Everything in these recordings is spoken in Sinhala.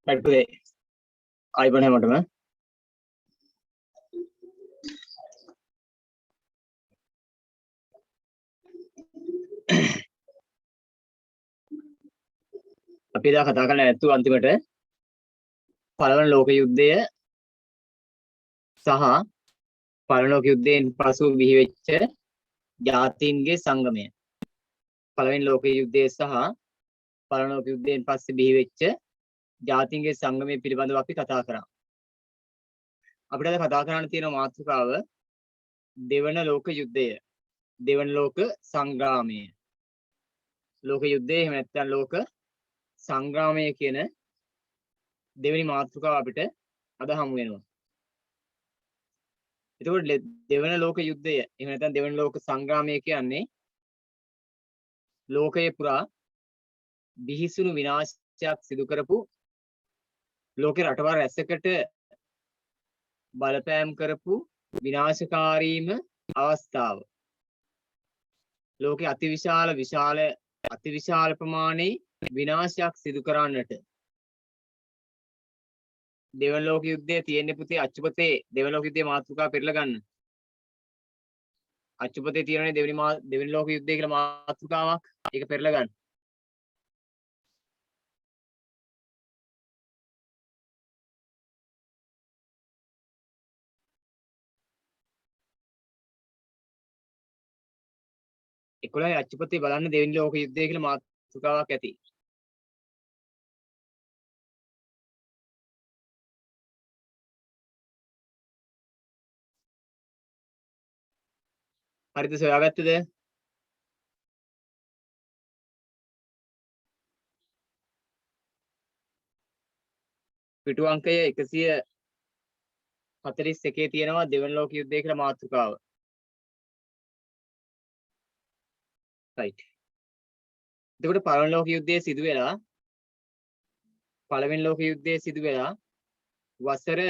Right today. ආයිබෝන් හැමෝටම. අපි එදා කතා කරලා නැත්තු අන්තිමට පළවෙනි ලෝක යුද්ධය සහ පළවෙනි ලෝක යුද්ධයෙන් පසු බිහි වෙච්ච ජාතීන්ගේ සංගමය. පළවෙනි ලෝක යුද්ධය සහ පළවෙනි ලෝක යුද්ධයෙන් පස්සේ බිහි වෙච්ච ජාතීන්ගේ සංගමය පිළිබඳව අපි කතා කරා. අපිට අද කතා කරන්න තියෙන මාතෘකාව දෙවන ලෝක යුද්ධය. දෙවන ලෝක සංග්‍රාමය. ලෝක යුද්ධය එහෙම නැත්නම් ලෝක සංග්‍රාමය කියන දෙවෙනි මාතෘකාව අපිට අද හමු වෙනවා. එතකොට දෙවන ලෝක යුද්ධය එහෙම නැත්නම් දෙවන ලෝක සංග්‍රාමය කියන්නේ ලෝකයේ පුරා බිහිසුණු විනාශයක් සිදු කරපු ලෝකේ රටවල් රැසකට බලපෑම් කරපු විනාශකාරීම අවස්ථාව. ලෝකේ අතිවිශාල ප්‍රමාණයේ විනාශයක් සිදු කරන්නට දෙවන ලෝක යුද්ධයේ තියෙන්නේ පුතේ අච්චුපතේ දෙවන ලෝක යුද්ධයේ මාතෘකාව පෙරලා ගන්න. අච්චුපතේ තියෙනනේ දෙවන ලෝක යුද්ධය කියලා මාතෘකාවක්. ඒක පෙරලා ගන්න. ඒකලයි අච්චුපතේ බලන්න දෙවන ලෝක යුද්ධය කියලා මාතෘකාවක් ඇති. හරිද සොයාගත්තද? පිටු අංකය 141 තියෙනවා දෙවන ලෝක යුද්ධය කියලා මාතෘකාව. right. එතකොට පළවෙනි ලෝක යුද්ධයේ සිදු වෙලා පළවෙනි ලෝක යුද්ධයේ සිදු වෙලා වසර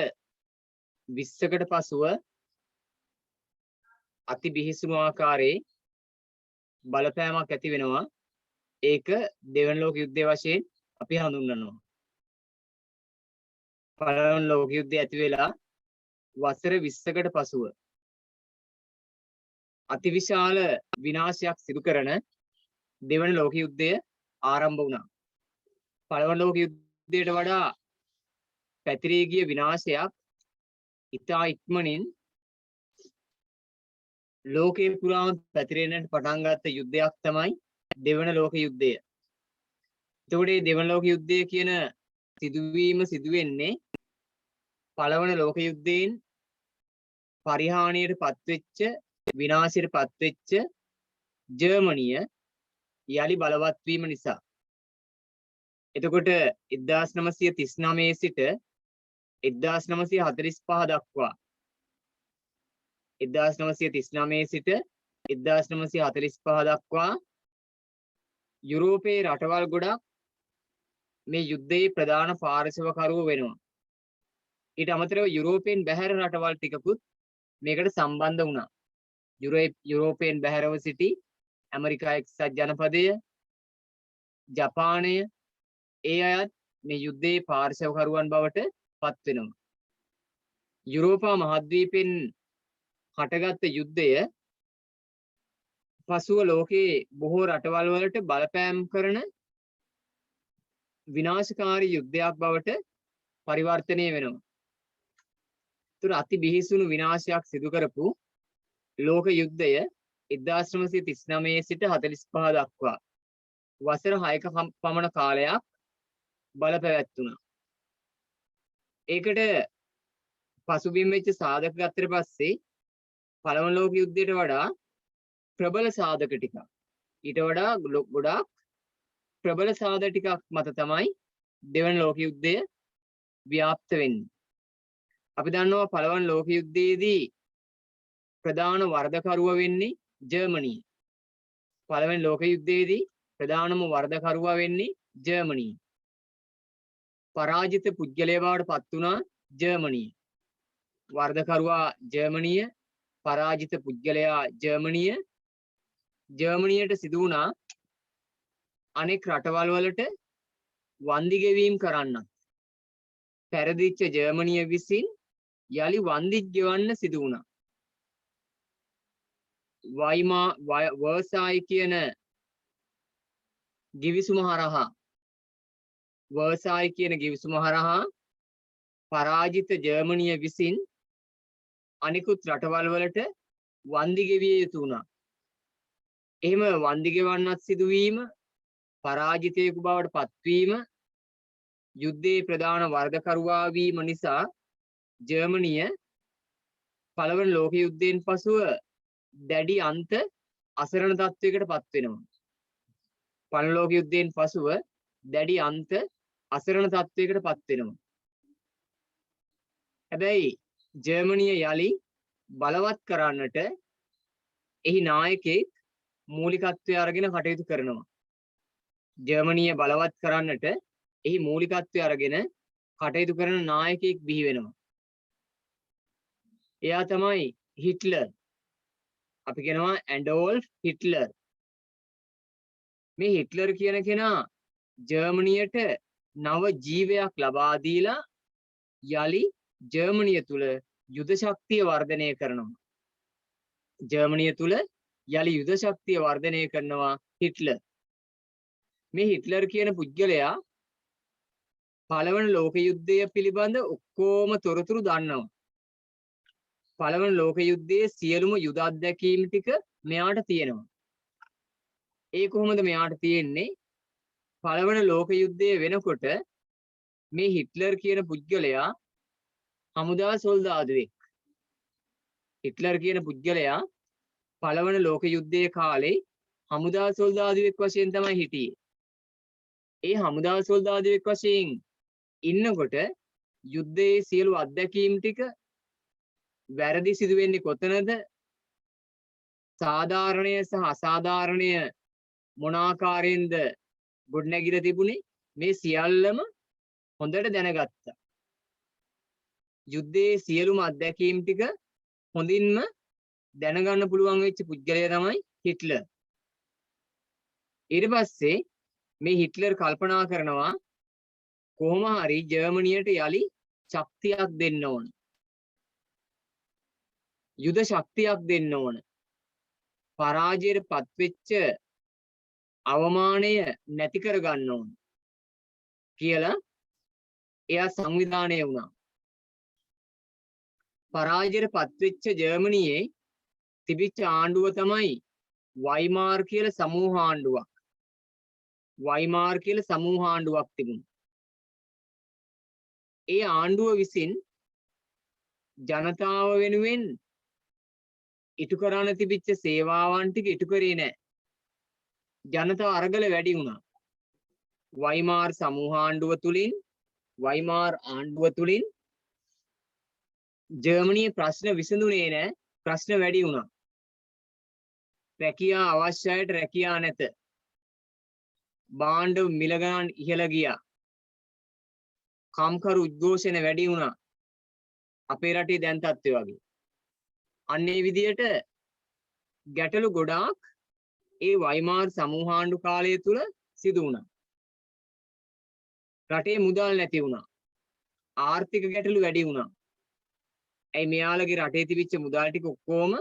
20කට පසුව අති බිහිසුණු ආකාරයේ බලපෑමක් ඇති වෙනවා. ඒක දෙවන ලෝක යුද්ධය වශයෙන් අපි හඳුන්වනවා. පළවෙනි ලෝක යුද්ධය ඇති වෙලා වසර 20කට පසුව අතිවිශාල විනාශයක් සිදු කරන දෙවන ලෝක යුද්ධය ආරම්භ වුණා. පළවෙනි ලෝක යුද්ධයට වඩා පැතිරී ගිය විනාශයක් ඉතා ඉක්මනින් ලෝකේ පුරාම පැතිරෙන්නට පටන් ගත්ත යුද්ධයක් තමයි දෙවන ලෝක යුද්ධය. එතකොට මේ දෙවන ලෝක යුද්ධය කියන සිදුවීම සිදු වෙන්නේ පළවෙනි ලෝක යුද්ධයෙන් පරිහානියට පත්වෙච්ච විනාශයට පත්වෙච්ච ජර්මනිය යලි බලවත් වීම නිසා. එතකොට 1939 සිට 1945 දක්වා 1939 සිට 1945 දක්වා යුරෝපයේ රටවල් ගොඩක් මේ යුද්ධයේ ප්‍රධාන පාර්ශවකරුවෝ වෙනවා. ඊට අමතරව යුරෝපයෙන් බැහැර රටවල් ටිකකුත් මේකට සම්බන්ධ වුණා. යුරෝපයෙන් බැහැරව සිටි ඇමරිකා එක්සත් ජනපදය, ජපානය ඒ අයත් මේ යුද්ධයේ පාර්ශවකරුවන් බවට පත් වෙනවා. යුරෝපා මහද්වීපෙන් හටගත්ත යුද්ධය පසුව ලෝකයේ බොහෝ රටවල් වලට බලපෑම් කරන විනාශකාරී යුද්ධයක් බවට පරිවර්තනය වෙනවා. ඒතර අති බිහිසුණු විනාශයක් සිදු කරපු ලෝක යුද්ධය 1939 සිට 45 දක්වා වසර 6ක පමණ කාලයක් බලපැවැත්වුණා. ඒකට පසුබිම් වෙච්ච සාධක ගත්තට පස්සේ පළවෙනි ලෝක යුද්ධයට වඩා ප්‍රබල සාධක ටිකක් ඊට වඩා ගොඩාක් ප්‍රබල සාධක ටිකක් මත තමයි දෙවන ලෝක යුද්ධය ව්‍යාප්ත වෙන්නේ. අපි දන්නවා පළවෙනි ලෝක යුද්ධයේදී ප්‍රධාන වරදකරුවා වෙන්නේ ජර්මනිය. පළවෙනි ලෝක යුද්ධයේදී ප්‍රධානම වරදකරුවා වෙන්නේ ජර්මනිය. පරාජිත පුද්ගලයා බවට පත් වුණා ජර්මනිය. වරදකරුවා ජර්මනිය, පරාජිත පුද්ගලයා ජර්මනිය. ජර්මනියට සිදු වුණා අනෙක් රටවල් වලට වන්දි ගෙවීම් කරන්නත්. පැරදිච්ච ජර්මනිය විසින් යලි වන්දිත් ගෙවන්න සිදු වුණා. වර්සායි කියන ගිවිසුම හරහා පරාජිත ජර්මනිය විසින් අනිකුත් රටවල් වලට වන්දි ගෙවිය යුතු වුණා. එහෙම වන්දි ගෙවන්නත් සිදුවීම, පරාජිතයෙකු බවට පත්වීම, යුද්ධයේ ප්‍රධාන වරදකරුවා වීම නිසා ජර්මනිය පළවන ලෝක යුද්ධයෙන් පසුව දැඩි අන්ත අසරණ තත්වයකට පත් වෙනවා. පළවන ලෝක යුද්ධයෙන් පසුව දැඩි අන්ත අසරණ තත්වයකට පත් වෙනවා. හැබැයි ජර්මනිය යලි බලවත් කරන්නට එහි නායකයෙක් මූලිකත්වය අරගෙන කටයුතු කරනවා. ජර්මනිය බලවත් කරන්නට එහි මූලිකත්වය අරගෙන කටයුතු කරන නායකයෙක් බිහි වෙනවා. එයා තමයි හිට්ලර්. අපි කියනවා ඇඩෝල්ෆ් හිට්ලර්. මේ හිට්ලර් කියන කෙනා ජර්මනියට නව ජීවයක් ලබා දීලා යලි ජර්මනිය තුල යුද ශක්තිය වර්ධනය කරනවා. ජර්මනිය තුල යලි යුද ශක්තිය වර්ධනය කරනවා හිට්ලර්. මේ හිට්ලර් කියන පුද්ගලයා පළවන ලෝක යුද්ධය පිළිබඳ ඔක්කොම තොරතුරු දන්නවා. පළවන ලෝක යුද්ධයේ සියලුම යුද අත්දැකීම් ටික මෙයාට තියෙනවා. ඒ කොහොමද මෙයාට තියෙන්නේ? පළවන ලෝක යුද්ධය වෙනකොට මේ හිට්ලර් කියන පුද්ගලයා හමුදා සොල්දාදුවෙක්. හිට්ලර් කියන පුද්ගලයා පළවන ලෝක යුද්ධයේ කාලේ හමුදා සොල්දාදුවෙක් වශයෙන් තමයි හිටියේ. ඒ හමුදා සොල්දාදුවෙක් වශයෙන් ඉන්නකොට යුද්ධයේ සියලු අත්දැකීම් ටික වැරදි සිදු වෙන්නේ කොතනද? සාධාරණය සහ අසාධාරණය මොන ආකාරයෙන්ද ගොඩනැගිලා තිබුණේ? මේ සියල්ලම හොඳට දැනගත්තා. යුද්ධයේ සියලුම අත්දැකීම් ටික හොඳින්ම දැනගන්න පුළුවන් වෙච්ච පුද්ගලයා තමයි හිට්ලර්. ඊට පස්සේ මේ හිට්ලර් කල්පනා කරනවා කොහොම හරි ජර්මනියට යලි ශක්තියක් දෙන්න ඕන. යුද ශක්තියක් දෙන්න ඕන. පරාජයට පත්වෙච්ච අවමානය නැති කර ගන්න ඕන කියලා එයා සංවිධානය වුණා. පරාජයට පත්වෙච්ච ජර්මනියේ තිබිච්ච ආණ්ඩුව තමයි වයිමාර් කියලා සමූහ ආණ්ඩුවක්. වයිමාර් කියලා සමූහ ආණ්ඩුවක් තිබුණා. ඒ ආණ්ඩුව විසින් ජනතාව වෙනුවෙන් ඉටු කරන්න තිබිච්ච සේවාවන් ටික ඉටු කරේ නැහැ. ජනතාව අරගල වැඩි වුණා. වයිමාර් සමූහ ආණ්ඩුව තුලින්, වයිමාර් ආණ්ඩුව තුලින් ජර්මනියේ ප්‍රශ්න විසඳුනේ නැහැ. ප්‍රශ්න වැඩි වුණා. රැකියා අවශ්‍ය අයට රැකියා නැත. භාණ්ඩ මිල ගණන් ඉහළ ගියා. කම්කරු උද්ඝෝෂණ වැඩි වුණා. අපේ රටේ දැන් තත්ත්වය වගේ. අන්න ඒ විදිහට ගැටලු ගොඩාක් ඒ වයිමාර් සමූහ ආණ්ඩු කාලය තුල සිදු වුණා. රටේ මුදල් නැති වුණා. ආර්ථික ගැටලු වැඩි වුණා. ඇයි මෙයාලගේ රටේ තිබිච්ච මුදල් ටික ඔක්කොම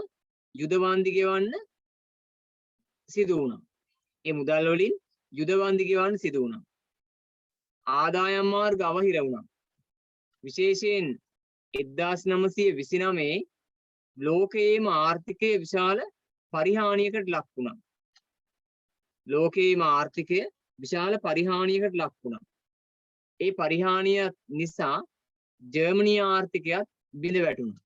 යුද වන්දි ගෙවන්න සිදු වුණා. ඒ මුදල් වලින් යුද වන්දි ගෙවන්න සිදු වුණා. ආදායම් මාර්ග අවහිර වුණා. විශේෂයෙන් 1929 ලෝකයේම ආර්ථිකය විශාල පරිහානියකට ලක් වුණා. ලෝකයේම ආර්ථිකය විශාල පරිහානියකට ලක් වුණා. ඒ පරිහානිය නිසා ජර්මනිය ආර්ථිකයත් බිඳ වැටුණා.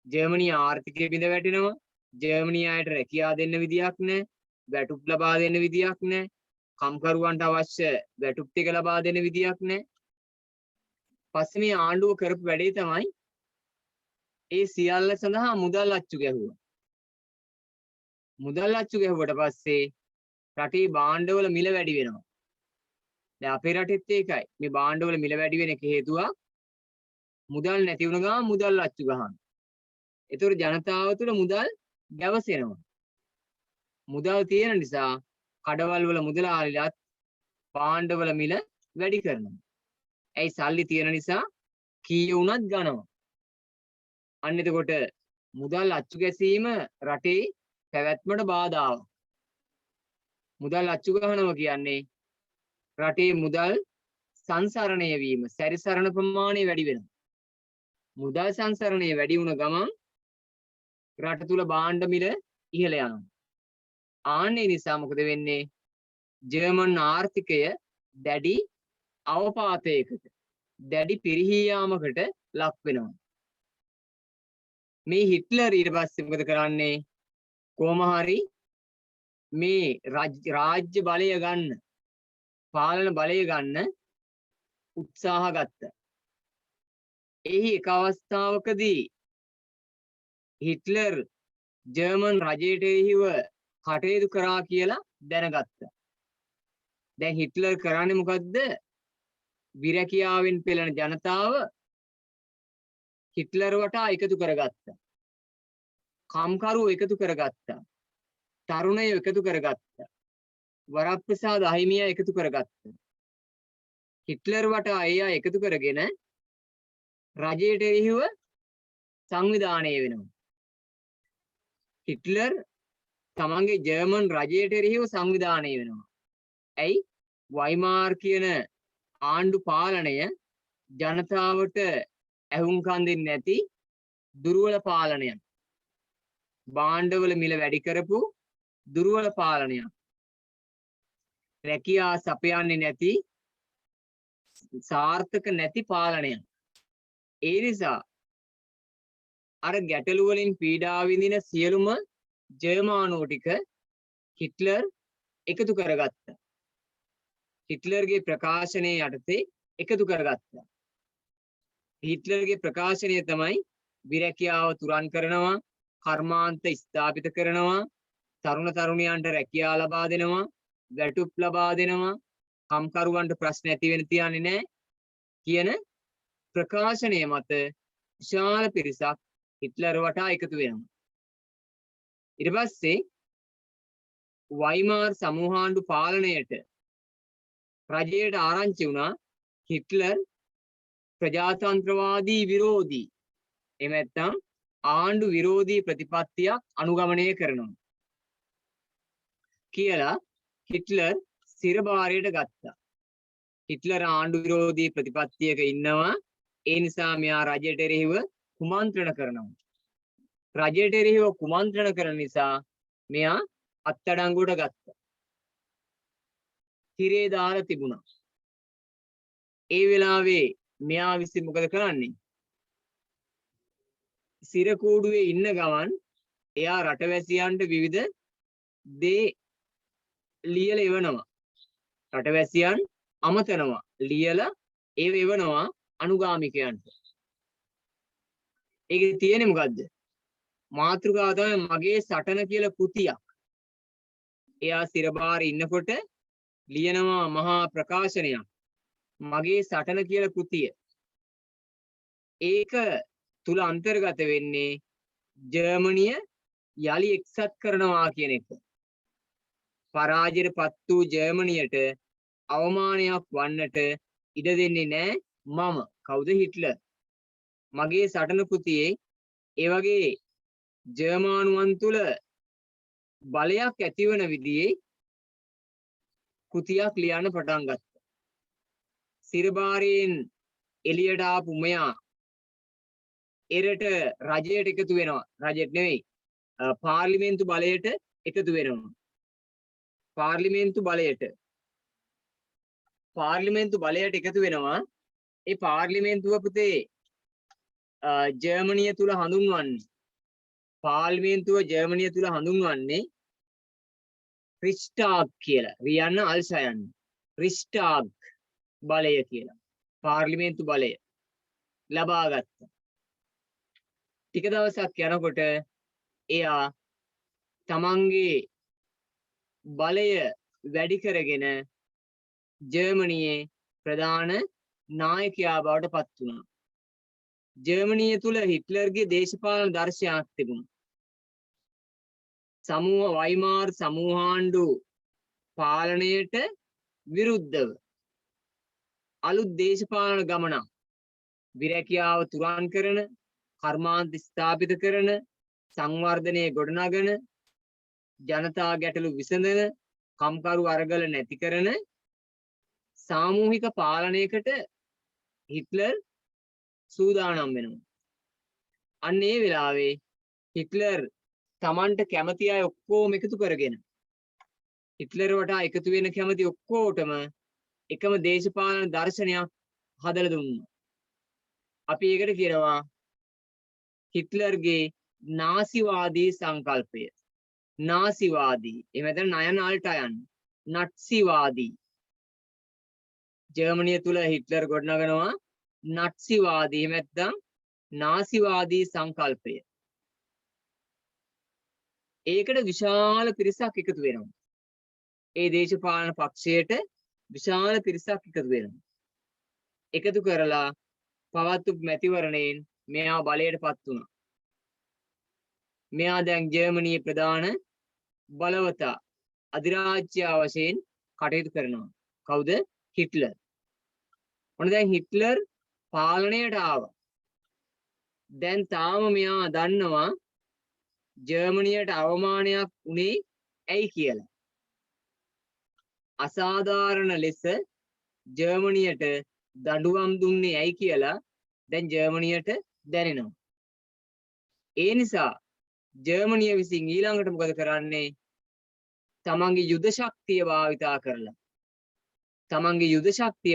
ජර්මනිය ආර්ථිකය බිඳ වැටෙනවා. ජර්මනිය අයට රැකියා දෙන්න විදියක් නැහැ. වැටුප් ලබා දෙන්න විදියක් නැහැ. කම්කරුවන්ට අවශ්‍ය වැටුප් ටික ලබා දෙන්න විදියක් නැහැ. පස්සේ මේ ආණ්ඩුව කරපු වැඩේ තමයි ඒ සියල්ල සඳහා මුදල් අච්චු ගැහුවා. මුදල් අච්චු ගැහුවට පස්සේ රටේ භාණ්ඩවල මිල වැඩි වෙනවා. දැන් අපේ රටෙත් ඒකයි. මේ භාණ්ඩවල මිල වැඩි වෙන එක හේතුවක් මුදල් නැති වුණ ගමන් මුදල් අච්චු ගහන. ඒතර ජනතාව තුළ මුදල් ගැවසෙනවා. මුදල් තියෙන නිසා කඩවල් වල මුදලාලිලාත් භාණ්ඩවල මිල වැඩි කරනවා. ඇයි සල්ලි තියෙන නිසා කීය වුණත් ගනවා. අන්න එතකොට මුදල් අච්චු ගැසීම රටේ පැවැත්මට බාධාවක්. මුදල් අච්චු ගහනවා කියන්නේ රටේ මුදල් සංසරණය වීම, සැරිසරණ ප්‍රමාණය වැඩි වෙනවා. මුදල් සංසරණය වැඩි වුණ ගමන් රට තුල භාණ්ඩ මිල ඉහළ යනවා. ආන්නේ නිසා මොකද වෙන්නේ? ජර්මන් ආර්ථිකය දැඩි අවපාතයකට, දැඩි පිරිහී යාමකට ලක් වෙනවා. මේ හිට්ලර් ඊට පස්සේ මොකද කරන්නේ? කොහොම හරි මේ රාජ්‍ය බලය ගන්න, පාලන බලය ගන්න උත්සාහ ගත්තා. එහි එක අවස්ථාවකදී හිට්ලර් ජර්මන් රජයට එහිව කටයුතු කරා කියලා දැනගත්තා. දැන් හිට්ලර් කරන්නේ මොකද්ද? විරැකියාවෙන් පෙළෙන ජනතාව හිට්ලර් වටා එකතු කරගත්තා. කම්කරුවෝ එකතු කරගත්තා. තරුණයෝ එකතු කරගත්තා. වරප්‍රසාද අහිමියා එකතු කරගත්තා. හිට්ලර් වටා ඒ අය එකතු කරගෙන රජයට එරෙහිව සංවිධානය වෙනවා. හිට්ලර් තමන්ගේ ජර්මන් රජයට එරෙහිව සංවිධානය වෙනවා. ඇයි? වයිමාර් කියන ආණ්ඩු පාලනය ජනතාවට ඇහුම්කන් දෙන්නේ නැති දුර්වල පාලනයක්. භාණ්ඩවල මිල වැඩි කරපු දුර්වල පාලනයක්. රැකියා සපයන්නේ නැති සාර්ථක නැති පාලනයක්. ඒ නිසා අර ගැටලු වලින් පීඩා විඳින සියලුම ජර්මානෝ ටික හිට්ලර් එකතු කරගත්තා. හිට්ලර්ගේ ප්‍රකාශනයේ යටතේ එකතු කරගත්තා. හිට්ලර්ගේ ප්‍රකාශනය තමයි විරැකියාව තුරන් කරනවා, කර්මාන්ත ස්ථාපිත කරනවා, තරුණ තරුණියන්ට රැකියාව ලබා දෙනවා, වැටුප් ලබා දෙනවා, කම්කරුවන්ට ප්‍රශ්න ඇති වෙන්න තියන්නේ නැහැ කියන ප්‍රකාශනය මත විශාල පිරිසක් හිට්ලර් වටා එකතු වෙනවා. ඊට පස්සේ වයිමාර් සමූහාණ්ඩු පාලනයට රජයට ආරංචි වුණා හිට්ලර් ප්‍රජාතන්ත්‍රවාදී විරෝධී, එහෙම නැත්නම් ආණ්ඩු විරෝධී ප්‍රතිපත්තියක් අනුගමනය කරනවා කියලා හිට්ලර් සිරබාරයට ගත්තා. හිට්ලර් ආණ්ඩු විරෝධී ප්‍රතිපත්තියක ඉන්නවා. ඒ නිසා මෙයා රජයට එරෙහිව කුමන්ත්‍රණ කරනවා. රජයට එරෙහිව කුමන්ත්‍රණ කරන නිසා මෙයා අත්අඩංගුවට ගත්තා. තිරේ දාලා තිබුණා. ඒ වෙලාවේ මෙයා විසින් මොකද කරන්නේ? සිරකූඩුවේ ඉන්න ගමන් එයා රටවැසියන්ට විවිධ දේ ලියලා එවනවා. රටවැසියන් අමතනවා. ලියලා ඒව එවනවා අනුගාමිකයන්ට. ඒකේ තියෙන්නේ මොකද්ද? මාතෘකාව තමයි මගේ සටන කියලා කෘතියක්. එයා සිරබාරේ ඉන්නකොට ලියනවා මහා ප්‍රකාශනයක්. මගේ සටන කියලා කෘතිය. ඒක තුල අන්තර්ගත වෙන්නේ ජර්මනිය යලි එක්සත් කරනවා කියන එක. පරාජයටපත් වූ ජර්මනියට අවමානයක් වන්නට ඉඩ දෙන්නේ නැහැ මම. කවුද? හිට්ලර්. මගේ සටන කෘතියේ ඒ වගේ ජර්මානුවන් තුල බලයක් ඇතිවන විදිහේ කෘතියක් ලියන්න පටන් ගත්තා. සිරබාරයෙන් එළියට ආපු මෙයා එරට රජයට එකතු වෙනවා. රජයට නෙවෙයි, පාර්ලිමේන්තු බලයට එකතු වෙනවා. පාර්ලිමේන්තු බලයට එකතු වෙනවා. ඒ පාර්ලිමේන්තුව පුතේ ජර්මනිය තුල හඳුන්වන්නේ, පාර්ලිමේන්තුව ජර්මනිය තුල හඳුන්වන්නේ රිච්ටාග් කියලා. රියන්න අල්සයන් රිච්ටාග් බලය කියලා. පාර්ලිමේන්තු බලය ලබා ගත්තා. ටික දවසක් යනකොට එයා තමන්ගේ බලය වැඩි කරගෙන ජර්මනියේ ප්‍රධාන නායකයා බවට පත් වුණා. ජර්මනිය තුල හිට්ලර්ගේ දේශපාලන දර්ශනයක් තිබුණා. වයිමාර් සමූහාණ්ඩු පාලනයට විරුද්ධව අලුත් දේශපාලන ගමනක් විරැකියාව තුරන් කරන කර්මාන්ත ස්ථාපිත කරන සංවර්ධනය ගොඩනගන ජනතා ගැටලු විසඳන කම්කරු අරගල නැති කරන සාමූහික පාලනයකට හිට්ලර් සූදානම් වෙනවා. අන්න ඒ වෙලාවේ හිට්ලර් තමන්ට කැමති අය ඔක්කොම එකතු කරගෙන හිට්ලර් වටා එකතු වෙන කැමති ඔක්කොටම එකම දේශපාලන දර්ශනයක් හදලා දුන්නා. අපි ඒකට කියනවා හිට්ලර්ගේ නාසිවාදී සංකල්පය. නාසිවාදී. එහෙම නැත්නම් නයන අල්ටයන්. නට්සිවාදී. ජර්මනිය තුල හිට්ලර් ගොඩනගනවා නට්සිවාදී. එහෙම නැත්නම් නාසිවාදී සංකල්පය. ඒකට විශාල පිරිසක් එකතු වෙනවා. ඒ දේශපාලන පක්ෂයට විශාල පිරිසක් එකතු වෙනවා. එකතු කරලා පවත්තු මැතිවරණයෙන් මෙයා බලයටපත් වුණා. මෙයා දැන් ජර්මනියේ ප්‍රධාන බලවතා අධිරාජ්‍ය වශයෙන් කටයුතු කරනවා. කවුද? හිට්ලර්. ඔන්න දැන් හිට්ලර් පාලනයට ආවා. දැන් තාම මෙයා දන්නවා ජර්මනියට අවමානයක් උනේ ඇයි කියලා. අසාධාරණ ලෙස ජර්මනියට දඬුවම් දුන්නේ ඇයි කියලා දැන් ජර්මනියට දැනෙනවා. ඒ නිසා ජර්මනිය විසින් ඊළඟට මොකද කරන්නේ? තමන්ගේ යුද ශක්තිය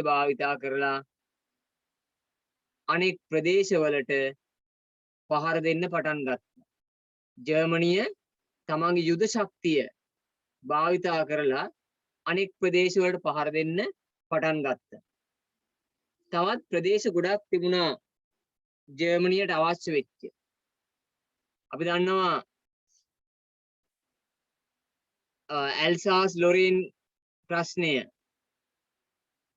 භාවිතා කරලා අනෙක් ප්‍රදේශවලට පහර දෙන්න පටන් ගත්තා. ජර්මනිය තමන්ගේ යුද ශක්තිය භාවිතා කරලා අනෙක් ප්‍රදේශවලට පහර දෙන්න පටන් ගත්තා. තවත් ප්‍රදේශ ගොඩක් තිබුණා ජර්මනියට අවශ්‍ය වෙච්ච. අපි දන්නවා ඇල්සාස් ලොරින් ප්‍රශ්නය.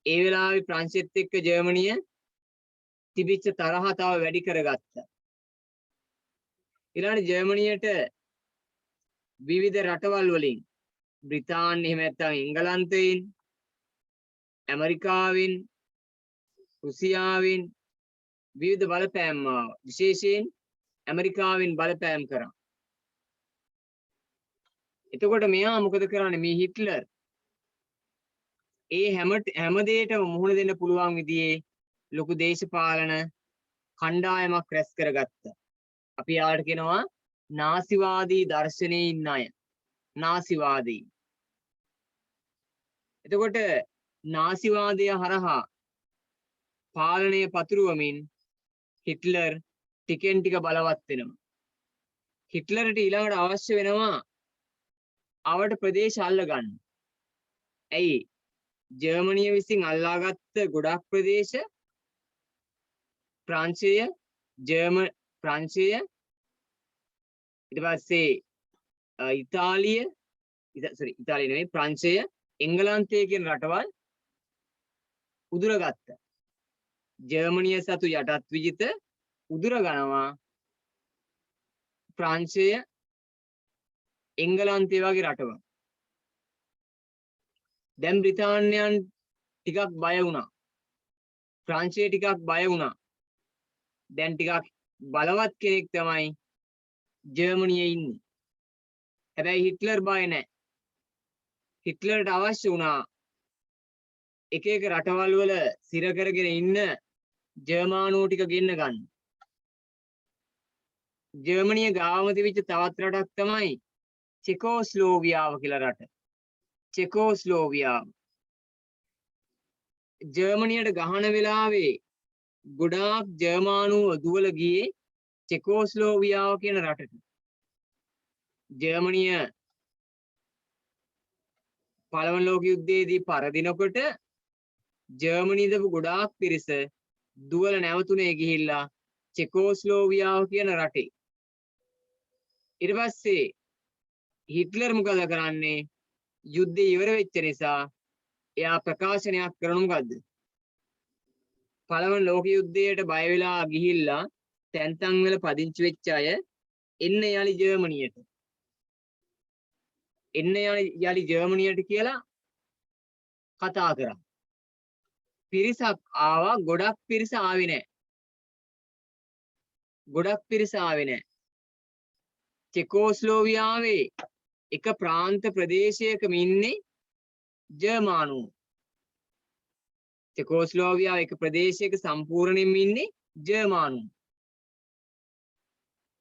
ඒ වෙලාවේ ප්‍රංශෙත් එක්ක ජර්මනිය තිබිච්ච තරහ තව වැඩි කරගත්තා. ඊළඟට ජර්මනියට විවිධ රටවල් වලින් බ්‍රිතාන්‍ය එහෙම නැත්නම් එංගලන්තයෙන් ඇමරිකාවෙන් රුසියාවෙන් විවිධ බලපෑම් ආවා. විශේෂයෙන් ඇමරිකාවෙන් බලපෑම් කරා. එතකොට මෙයා මොකද කරන්නේ? මේ හිට්ලර් ඒ හැම දෙයකටම මුහුණ දෙන්න පුළුවන් විදිහේ ලොකු දේශපාලන කණ්ඩායමක් රැස් කරගත්තා. අපි යාට කියනවා නාසිවාදී දර්ශනයේ ඉන්න අය. නාසිවාදී. එතකොට නාසිවාදය හරහා පාලනය පතුරවමින් හිට්ලර් ටිකෙන් ටික බලවත් වෙනවා. හිට්ලර්ට ඊළඟට අවශ්‍ය වෙනවා අවට ප්‍රදේශ අල්ලගන්න. ඇයි? ජර්මනිය විසින් අල්ලාගත්ත ගොඩක් ප්‍රදේශ ප්‍රංශය ඊට පස්සේ ඉතාලිය නෙවෙයි ප්‍රංශය එංගලන්තය කියන රටවල් උදුරගත්තා. ජර්මනිය සතු යටත් විජිත උදුරගනවා ප්‍රංශය එංගලන්තය වගේ රටවල්. දැන් බ්‍රිතාන්‍යයන් ටිකක් බය වුණා. ප්‍රංශය ටිකක් බය වුණා. දැන් ටිකක් බලවත් කෙනෙක් තමයි ජර්මනියේ ඉන්නේ. හැබැයි හිට්ලර් බය නැහැ. හිට්ලර්ට අවශ්‍ය වුණා එක එක රටවල් වල සිර කරගෙන ඉන්න ජර්මානුවෝ ටික ගෙන්න ගන්න. ජර්මනිය ගාවම තිබිච්ච තවත් රටක් තමයි චෙකෝස්ලෝවියාව කියලා රට. චෙකෝස්ලෝවියාව. ජර්මනියට ගහන වෙලාවේ ගොඩාක් ජර්මානුවෝ දුවල ගියේ චෙකෝස්ලෝවියාව කියන රටට. ජර්මනිය පළවන ලෝක යුද්ධයේදී පරදිනකොට ජර්මනිය දපු ගොඩාක් පිරිස දුවල නැවතුනේ ගිහිල්ලා චෙකෝස්ලෝවියාව කියන රටේ. ඊට පස්සේ හිට්ලර් මොකද කරන්නේ? යුද්ධය ඉවර වෙච්ච නිසා එයා ප්‍රකාශනයක් කරන මොකද්ද? පළවන ලෝක යුද්ධයට බය වෙලා ගිහිල්ලා තැන් වල පදිංචි වෙච්ච අය එන්න යාලි ජර්මනියට. එන්න යාලි ජර්මනියට කියලා කතා කරා. පිරිසක් ආවා ගොඩක් පිරිස ආවේ නැහැ. ගොඩක් පිරිස ආවේ නැහැ. චෙකෝස්ලෝවියාවේ එක ප්‍රාන්ත ප්‍රදේශයකම ඉන්නේ ජර්මානුවෝ. චෙකෝස්ලෝවියාව එක ප්‍රදේශයක සම්පූර්ණයෙන්ම ඉන්නේ ජර්මානුවෝ.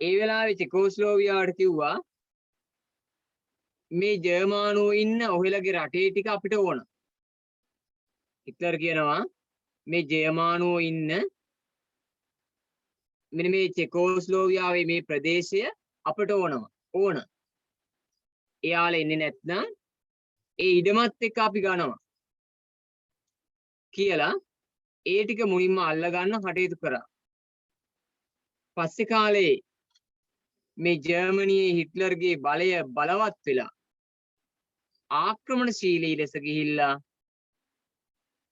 ඒ වෙලාවේ චෙකෝස්ලෝවියාවට කිව්වා මේ ජර්මානුවෝ ඉන්න ඔහෙලගේ රටේ ටික අපිට ඕන. හිට්ලර් කියනවා මේ ජර්මානුවෝ ඉන්න මෙන්න මේ චෙකෝස්ලෝවියාවේ මේ ප්‍රදේශය අපට ඕන. එයාලා එන්නේ නැත්නම් ඒ ඉඩමත් එක්ක අපි ගන්නවා කියලා ඒ ටික මුලින්ම අල්ල ගන්න කටයුතු කරා. පස්සේ කාලේ මේ ජර්මනියේ හිට්ලර්ගේ බලය බලවත් වෙලා ආක්‍රමණශීලී ලෙස ගිහිල්ලා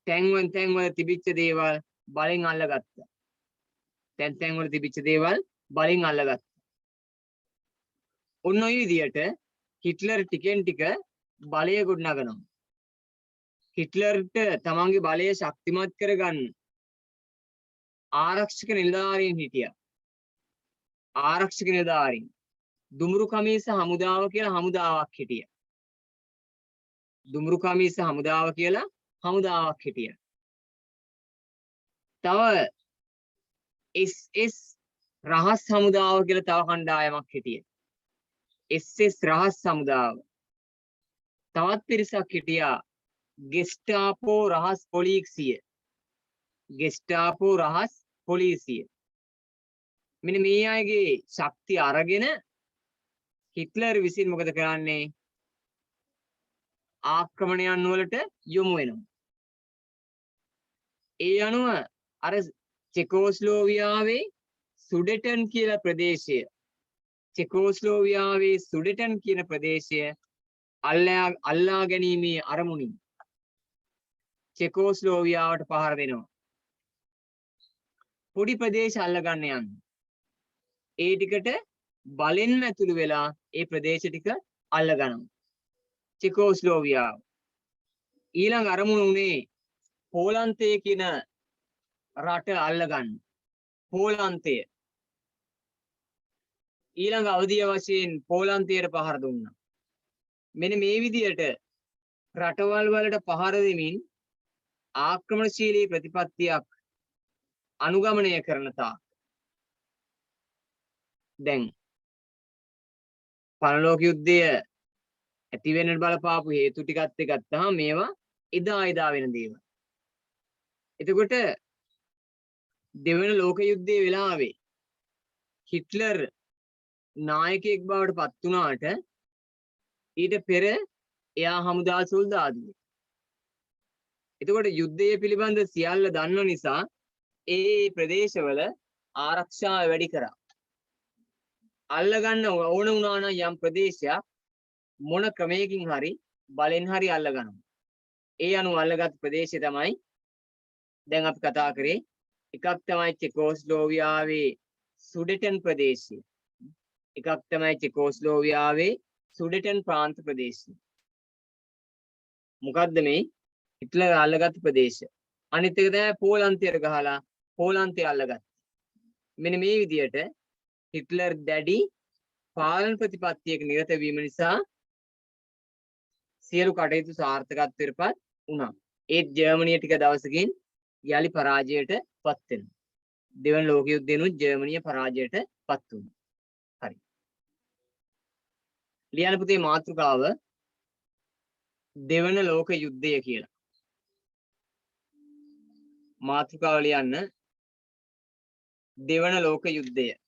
තැන්වල තිබිච්ච දේවල් බලෙන් අල්ලගත්තා. තැන්වල තිබිච්ච දේවල් බලෙන් අල්ලගත්තා. ඔන්න ඔය විදියට හිට්ලර් ටිකෙන් ටික බලය ගොඩනගනවා. හිට්ලර්ට තමන්ගේ බලය ශක්තිමත් කරගන්න ආරක්ෂක නිලධාරීන් හිටියා. ආරක්ෂක නිලධාරීන් දුමුරු කමීස හමුදාව කියලා හමුදාවක් හිටියා. දුමුරු කමීස හමුදාව කියලා හමුදාවක් හිටියා. තව SS රහස් හමුදාව කියලා තව කණ්ඩායමක් හිටියා. SS රහස් හමුදාව. තවත් පිරිසක් හිටියා ගෙස්ටාපෝ රහස් පොලිසිය. ගෙස්ටාපෝ රහස් පොලිසිය. මෙන්න මේ අයගේ ශක්තිය අරගෙන හිට්ලර් විසින් මොකද කරන්නේ? ආක්‍රමණයන් වලට යොමු වෙනවා. ඒ අනුව අර චෙකෝස්ලෝවියාවේ සුඩෙටන් කියලා ප්‍රදේශය චෙකෝස්ලෝවියාවේ සුඩෙටන් කියන ප්‍රදේශය අල්ලා ගැනීමේ අරමුණින් චෙකෝස්ලෝවියාවට පහර දෙනවා. පොඩි ප්‍රදේශ අල්ලගන්න යන්නේ. ඒ ටිකට බලෙන්ම ඇතුළු වෙලා ඒ ප්‍රදේශ ටික අල්ලගන්නවා. චෙකෝස්ලෝවියාව. ඊළඟ අරමුණ උනේ පෝලන්තය කියන රට අල්ලගන්න. පෝලන්තය. ඊළඟ අවධිය වශයෙන් පෝලන්තයට පහර දුන්නා. මෙන්න මේ විදියට රටවල් වලට පහර දෙමින් ආක්‍රමණශීලී ප්‍රතිපත්තියක් අනුගමනය කරන තාක් දැන් පරලෝක යුද්ධය ඇති වෙන්න බලපාපු හේතු ටිකත් ගත්තාම මේවා එදා වෙන දේවල්. එතකොට දෙවන ලෝක යුද්ධයේ වෙලාවේ හිට්ලර් නායකයෙක් බවට පත් වුණාට ඊට පෙර එයා හමුදා සොල්දාදුවෙක්. එතකොට යුද්ධය පිළිබඳ සියල්ල දන්න නිසා ඒ ප්‍රදේශවල ආරක්ෂාව වැඩි කරා. අල්ලගන්න ඕන වුණා නම් යම් ප්‍රදේශයක් මොන ක්‍රමයකින් හරි බලෙන් හරි අල්ලගන්නවා. ඒ අනුව අල්ලගත් ප්‍රදේශය තමයි දැන් අපි කතා කරේ. එකක් තමයි චෙකෝස්ලෝවියාවේ සුඩෙටන් ප්‍රදේශය. එකක් තමයි චෙකෝස්ලෝවියාවේ සුඩෙටන් ප්‍රාන්ත ප්‍රදේශය. මොකද්ද මේ හිට්ලර් අල්ලගත් ප්‍රදේශය? අනිත් එක තමයි පෝලන්තයට ගහලා පෝලන්තය අල්ලගත්තා. මෙන්න මේ විදියට හිට්ලර් දැඩි පාලන ප්‍රතිපත්තියක නිරත වීම නිසා සියලු කටයුතු සාර්ථකත්වයටපත් වුණා. ඒත් ජර්මනිය ටික දවසකින් යලි පරාජයට පත් වෙනවා. දෙවන ලෝක යුද්ධෙනුත් ජර්මනිය පරාජයට පත් වුණා. හරි. ලියන්න පුතේ මාතෘකාව දෙවන ලෝක යුද්ධය කියලා. මාතෘකාව ලියන්න දෙවන ලෝක යුද්ධය.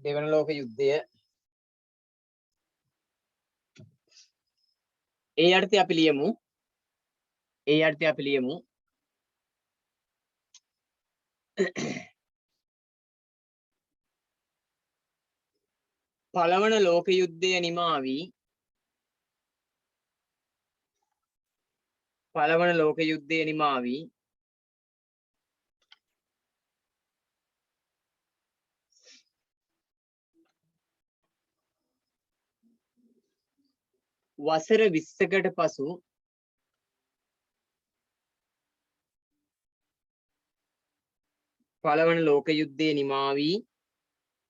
දෙවන ලෝක යුද්ධය ඒ යටතේ අපි ලියමු පළවන ලෝක යුද්ධය නිමා වී පළවන ලෝක යුද්ධය නිමා වී වසර 20කට පසු පළවන ලෝක යුද්ධය නිමා වී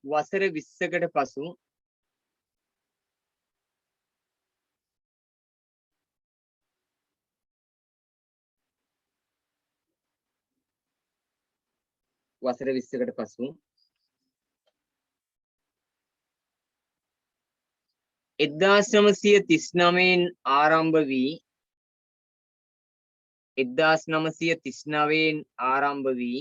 වසර 20කට පසු වසර 20කට පසු 1939 ආරම්භ වී 1939 ආරම්භ වී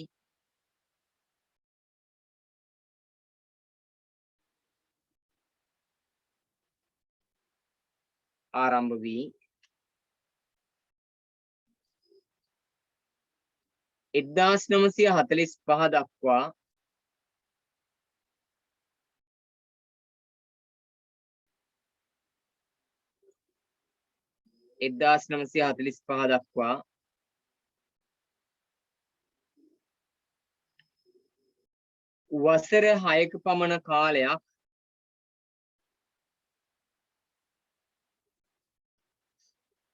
ආරම්භ වී 1945 දක්වා 1945 දක්වා වසර 6ක පමණ කාලයක්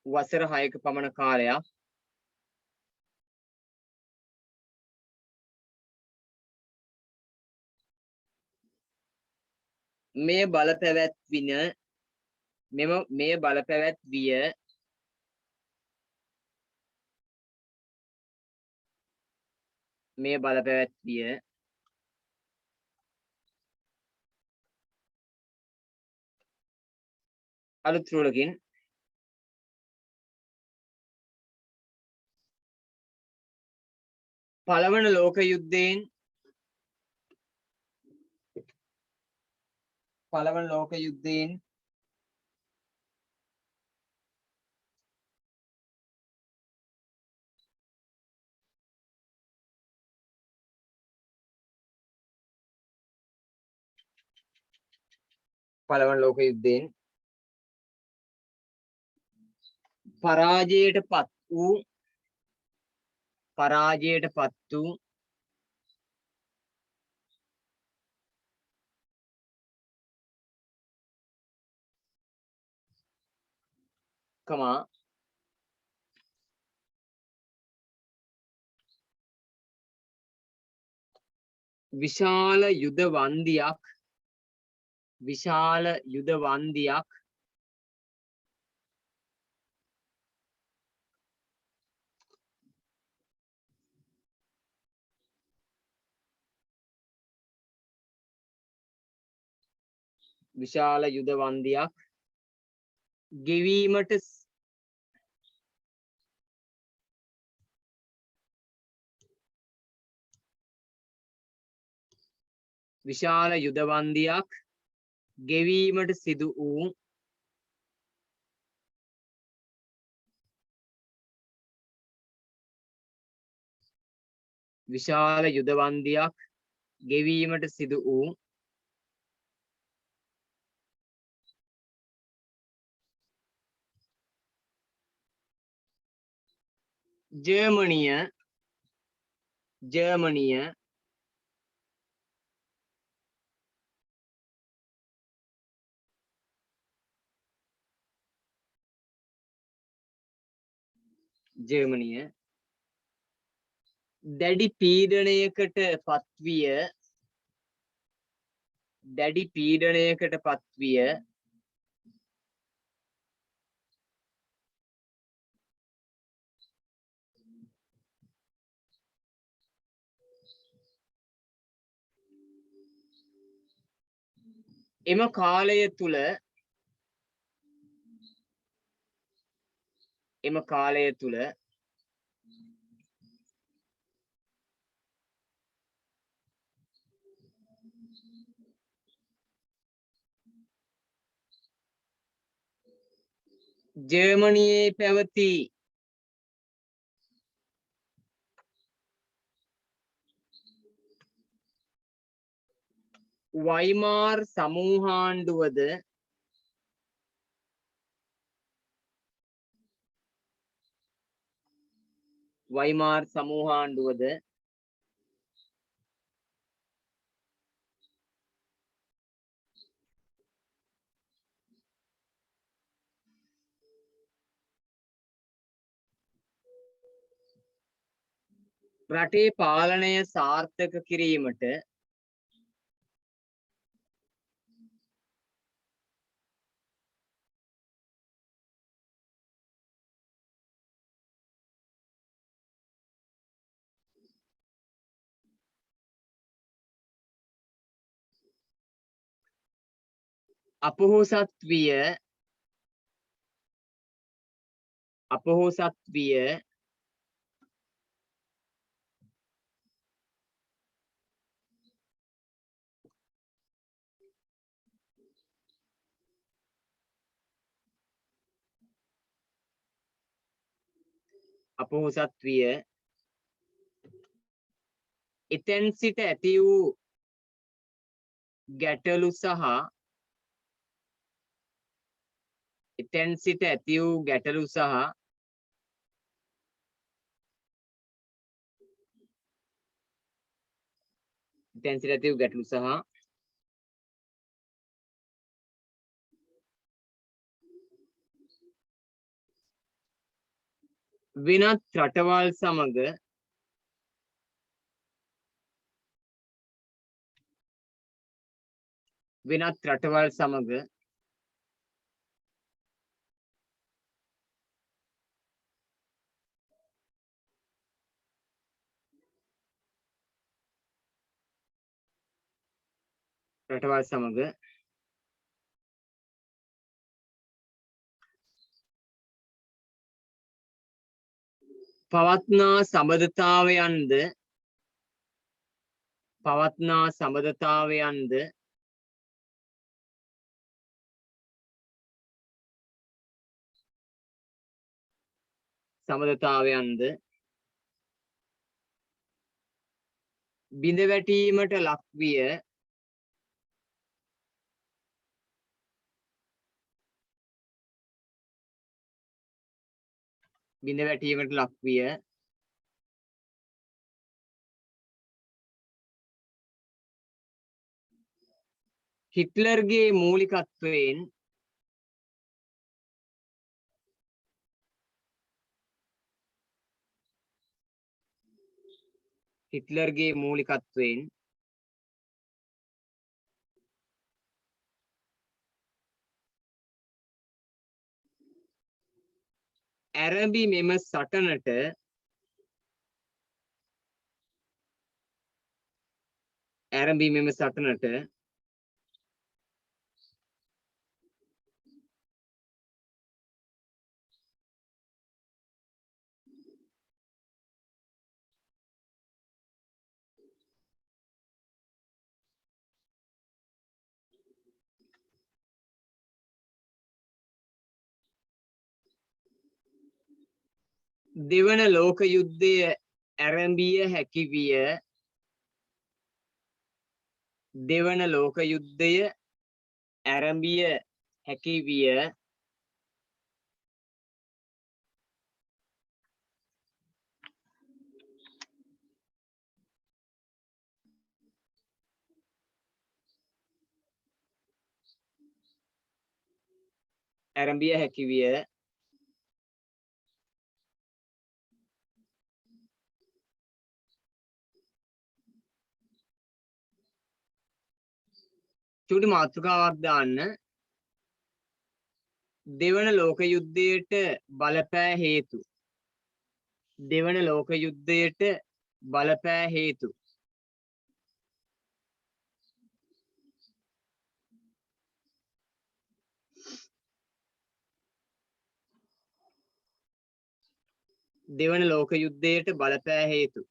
වසර 6ක පමණ කාලයක් මෙය බලපැවැත්විය අලුත් රූලකින් පළවන ලෝක යුද්ධයෙන් පරාජයට පත් වූ විශාල යුද වන්දියක් ගෙවීමට සිදු වූ ජර්මනිය දැඩි පීඩනයකට පත්විය එම කාලය තුළ ජර්මනියේ පැවති වයිමාර් සමූහාණ්ඩුවද වයිමාර් සමූහාණ්ඩුවද රටේ පාලනය සාර්ථක කිරීමට අපොහොසත් විය එතැන් සිට ඇති වූ ගැටලු සහ වෙනත් රටවල් සමග පවත්නා සබඳතාවයන්ද බිඳවැටීමට ලක්විය. හිට්ලර්ගේ මූලිකත්වයෙන් ඇරඹි මෙම සටනට දෙවන ලෝක යුද්ධය ඇරඹිය හැකි විය. චුටි මාතෘකාවක් දාන්න. දෙවන ලෝක යුද්ධයට බලපෑ හේතු. දෙවන ලෝක යුද්ධයට බලපෑ හේතු.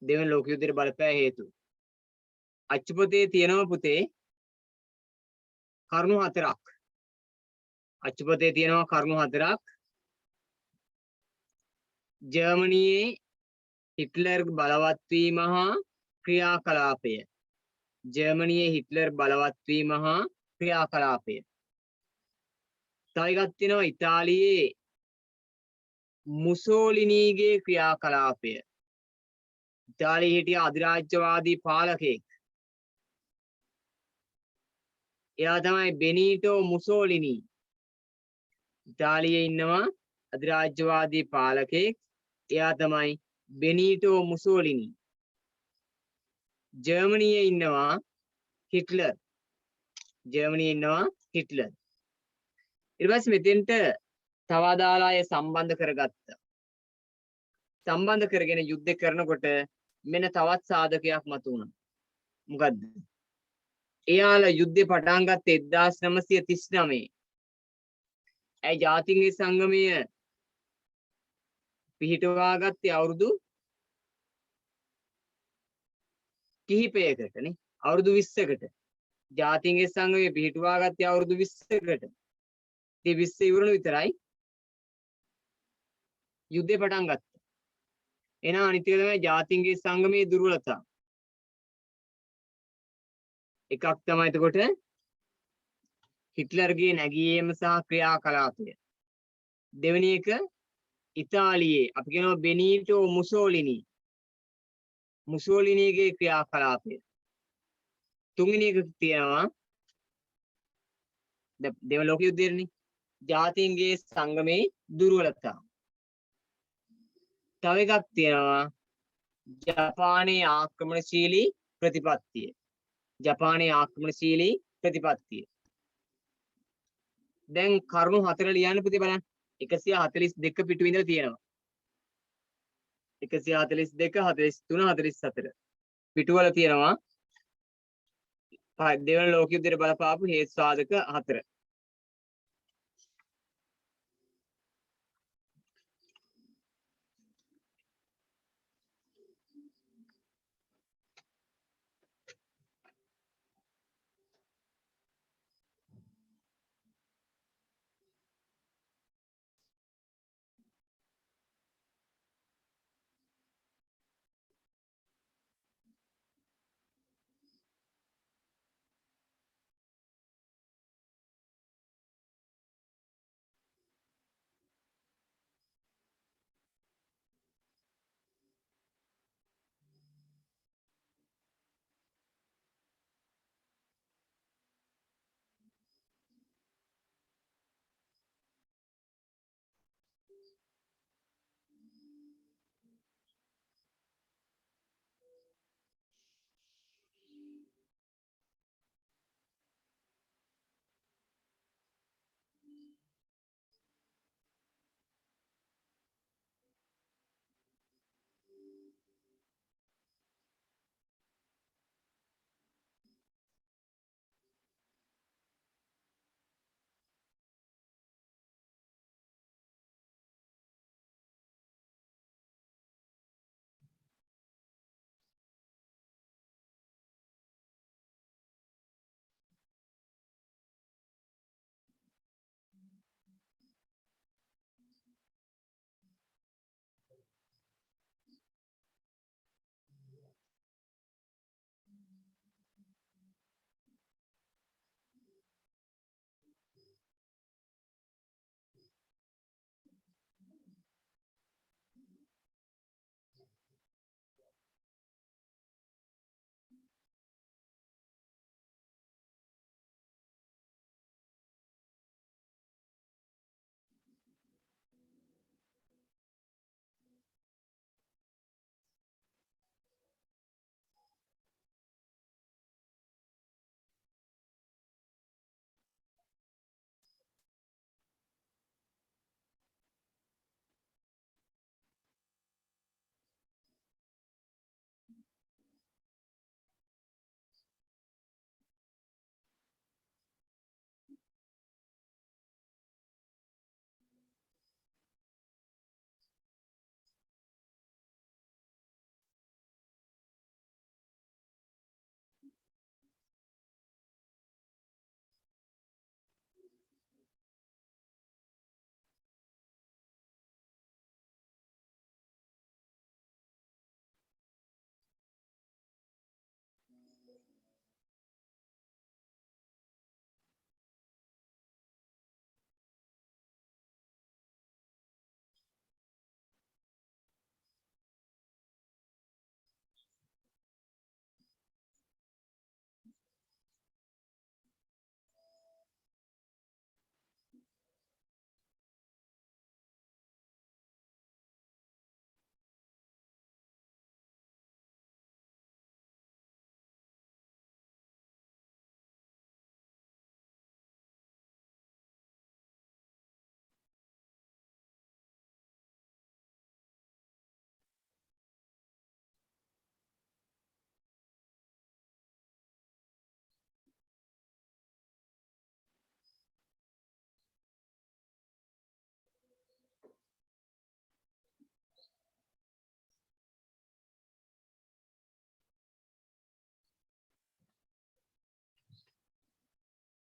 දෙවන ලෝක යුද්ධයට බලපෑ හේතු. අච්චුපතේ තියෙනවා පුතේ කරුණු 4ක්. අච්චුපතේ තියෙනවා කරුණු හතරක්. ජර්මනියේ හිට්ලර් බලවත් වීම හා ක්‍රියාකලාපය. ජර්මනියේ හිට්ලර් බලවත් වීම හා ක්‍රියාකලාපය. තව එකක් තියෙනවා ඉතාලියේ මුසෝලිනීගේ ක්‍රියාකලාපය. ඉතාලියේ හිටිය අධිරාජ්‍යවාදී පාලකයෙක්. එයා තමයි බෙනීටෝ මුසෝලිනී. ඉතාලියේ ඉන්නවා අධිරාජ්‍යවාදී පාලකයෙක්. එයා තමයි බෙනීටෝ මුසෝලිනී. ජර්මනියේ ඉන්නවා හිට්ලර්. ජර්මනියේ ඉන්නවා හිට්ලර්. ඊට පස්සේ මෙතෙන්ට තව අදාළ අය සම්බන්ධ කරගත්තා. සම්බන්ධ කරගෙන යුද්ධ කරනකොට මෙන්න තවත් සාධකයක් මතුවුණා. මොකද්ද? එයාලා යුද්ධේ පටන් ගත්තේ 1939. ඒ ජාතින්ගේ සංගමය පිහිටවා ගත්තේ අවුරුදු කිහිපයකට නේ. අවුරුදු 20කට. ජාතින්ගේ සංගමය පිහිටවා ගත්තේ අවුරුදු 20කට. ඉතින් 20 ඉවරන විතරයි යුද්ධේ පටන් ගත්තා. එහෙනම් අනිත් එක තමයි ජාතින්ගේ සංගමයේ දුර්වලතාව. එකක් තමයි එතකොට හිට්ලර්ගේ නැගීම සහ ක්‍රියාකලාපය. දෙවෙනි එක ඉතාලියේ අපි කියනවා බෙනීටෝ මුසෝලිනී. මුසෝලිනීගේ ක්‍රියාකලාපය. තුන්වෙනි එක තියෙනවා දෙවන ලෝක යුද්ධයේදී ජාතීන්ගේ සංගමේ දුර්වලතාව. තව එකක් තියෙනවා ජපානයේ ආක්‍රමණශීලී ප්‍රතිපත්තිය. ජපානයේ ආක්‍රමණශීලී ප්‍රතිපත්තිය. දැන් කරුණු හතර ලියන්න පුතේ බලන්න. 142 පිටුවේ ඉඳලා තියෙනවා. 142, 43, 44 පිටුවල තියෙනවා දෙවන ලෝක යුද්ධයට බලපාපු හේතු සාධක 4.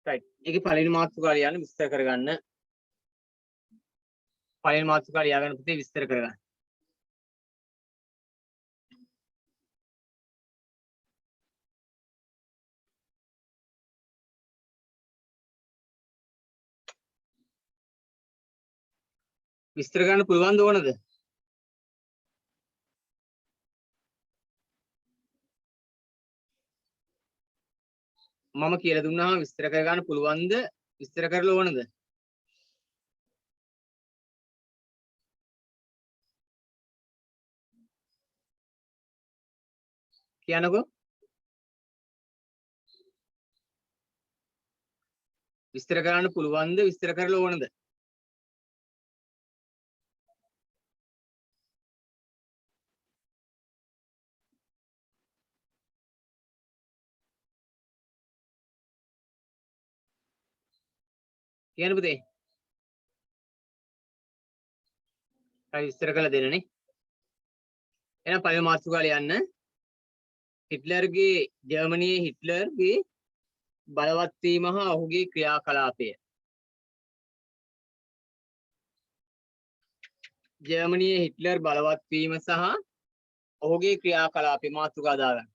right ඒකේ පළවෙනි මාතෘකාව ලියන්න විස්තර කරගන්න පළවෙනි මාතෘකාව ලියාගන්න පුතේ විස්තර කරගන්න විස්තර කරන්න පුළුවන් ඕනද මම කියලා දුන්නාම විස්තර කරගන්න පුළුවන්ද විස්තර කරලා ඕනද කියන්නකෝ විස්තර කරන්න පුළුවන්ද විස්තර කරලා ඕනද කියන්න පුතේ හරි විස්තර කරලා දෙන්නනේ එහෙනම් පළවෙනි මාතෘකාව ලියන්න හිට්ලර්ගේ ජර්මනියේ හිට්ලර්ගේ බලවත් වීම හා ඔහුගේ ක්‍රියාකලාපය ජර්මනියේ හිට්ලර් බලවත් වීම සහ ඔහුගේ ක්‍රියාකලාපය මාතෘකාව දාගන්න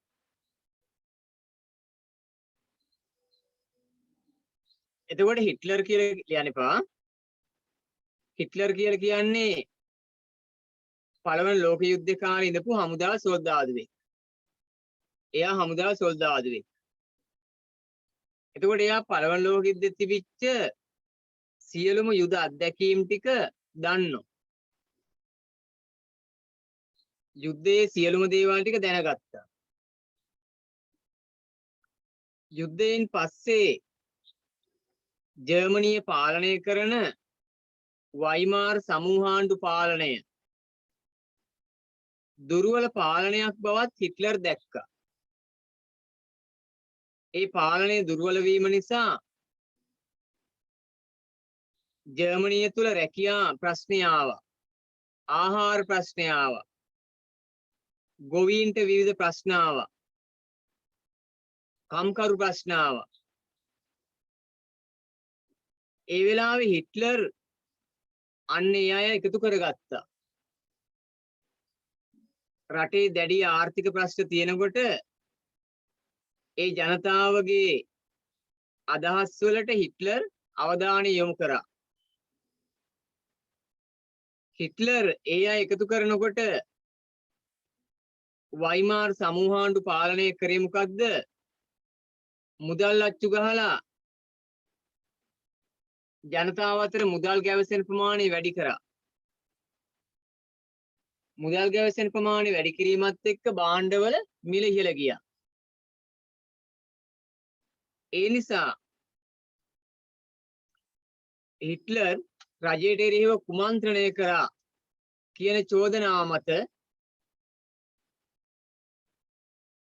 එතකොට හිට්ලර් කියලා කියන්න එපා හිට්ලර් කියලා කියන්නේ පළවෙනි ලෝක යුද්ධේ කාලේ ඉඳපු හමුදා සොල්දාදුවෙක් එයා හමුදා සොල්දාදුවෙක් එතකොට එයා පළවෙනි ලෝක යුද්ධෙත් තිබිච්ච සියලුම යුද අත්දැකීම් ටික දන්නවා යුද්ධයේ සියලුම දේවල් ටික දැනගත්තා යුද්ධයෙන් පස්සේ ජර්මනිය පාලනය කරන වයිමාර් සමූහාණ්ඩු පාලනය දුර්වල පාලනයක් බවත් හිට්ලර් දැක්කා. ඒ පාලනය දුර්වල වීම නිසා ජර්මනිය තුල රැකියා ප්‍රශ්න ආවා. ආහාර ප්‍රශ්න ආවා. ගොවීන්ට විවිධ ප්‍රශ්න ආවා. කම්කරු ප්‍රශ්න ආවා. ඒ වෙලාවේ හිට්ලර් අන්න ඒ අය එකතු කරගත්තා. රටේ දැඩි ආර්ථික ප්‍රශ්න තියෙනකොට ඒ ජනතාවගේ අදහස් වලට හිට්ලර් අවධානය යොමු කරා. හිට්ලර් ඒ අය එකතු කරනකොට වයිමාර් සමූහාණ්ඩු පාලනය කරේ මොකද්ද? මුදල් අච්චු ගහලා ජනතාව අතර මුදල් ගැවසෙන ප්‍රමාණය වැඩි කරා. මුදල් ගැවසෙන ප්‍රමාණය වැඩි කිරීමත් එක්ක භාණ්ඩවල මිල ඉහළ ගියා. ඒ නිසා හිට්ලර් රජයට එරෙහිව කුමන්ත්‍රණය කරා කියන චෝදනාව මත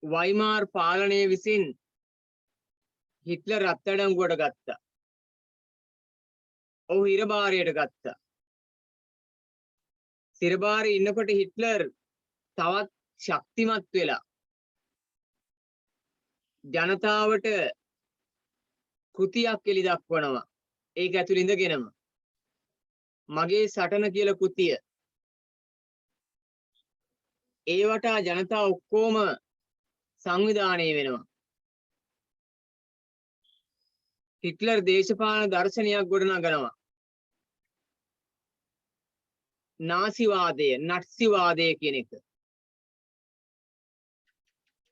වයිමාර් පාලනය විසින් හිට්ලර් අත්අඩංගුවට ගත්තා. ඔහු හිරබාරයට ගත්තා. සිරබාරේ ඉන්නකොට හිට්ලර් තවත් ශක්තිමත් වෙලා ජනතාවට කෘතියක් එලි දක්වනවා. ඒක ඇතුළේ ඉඳගෙනම මගේ සටන කියලා කෘතිය. ඒවට ජනතාව ඔක්කොම සංවිධානය වෙනවා. හිට්ලර් දේශපාලන දර්ශනයක් ගොඩනගනවා. නාසිවාදය, නට්සිවාදය කියන එක.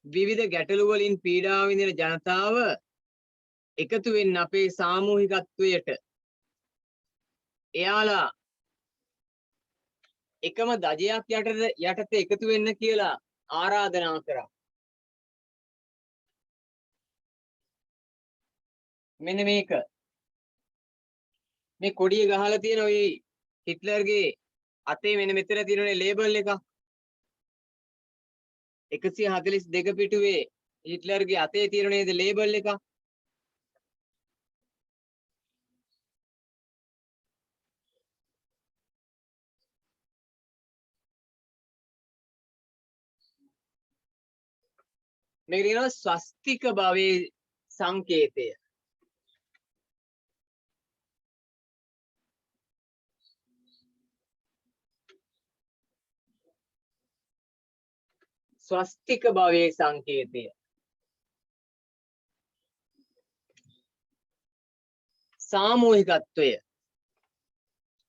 විවිධ ගැටලු වලින් පීඩා විඳින ජනතාව එකතු වෙන්න අපේ සාමූහිකත්වයට. එයාලා එකම දජයක් යටතේ එකතු වෙන්න කියලා ආරාධනා කරා. මෙන්න මේක. මේ කොඩිය ගහලා තියෙන ওই හිට්ලර්ගේ අතේ මෙන්න මෙතන තියෙනනේ ලේබල් එක. 142 පිටුවේ හිට්ලර්ගේ අතේ තියෙන නේද ලේබල් එක. මේක කියනවා ස්වස්තික භවයේ සංකේතය. ස්වස්තික භවයේ සංකේතය. සාමූහිකත්වය.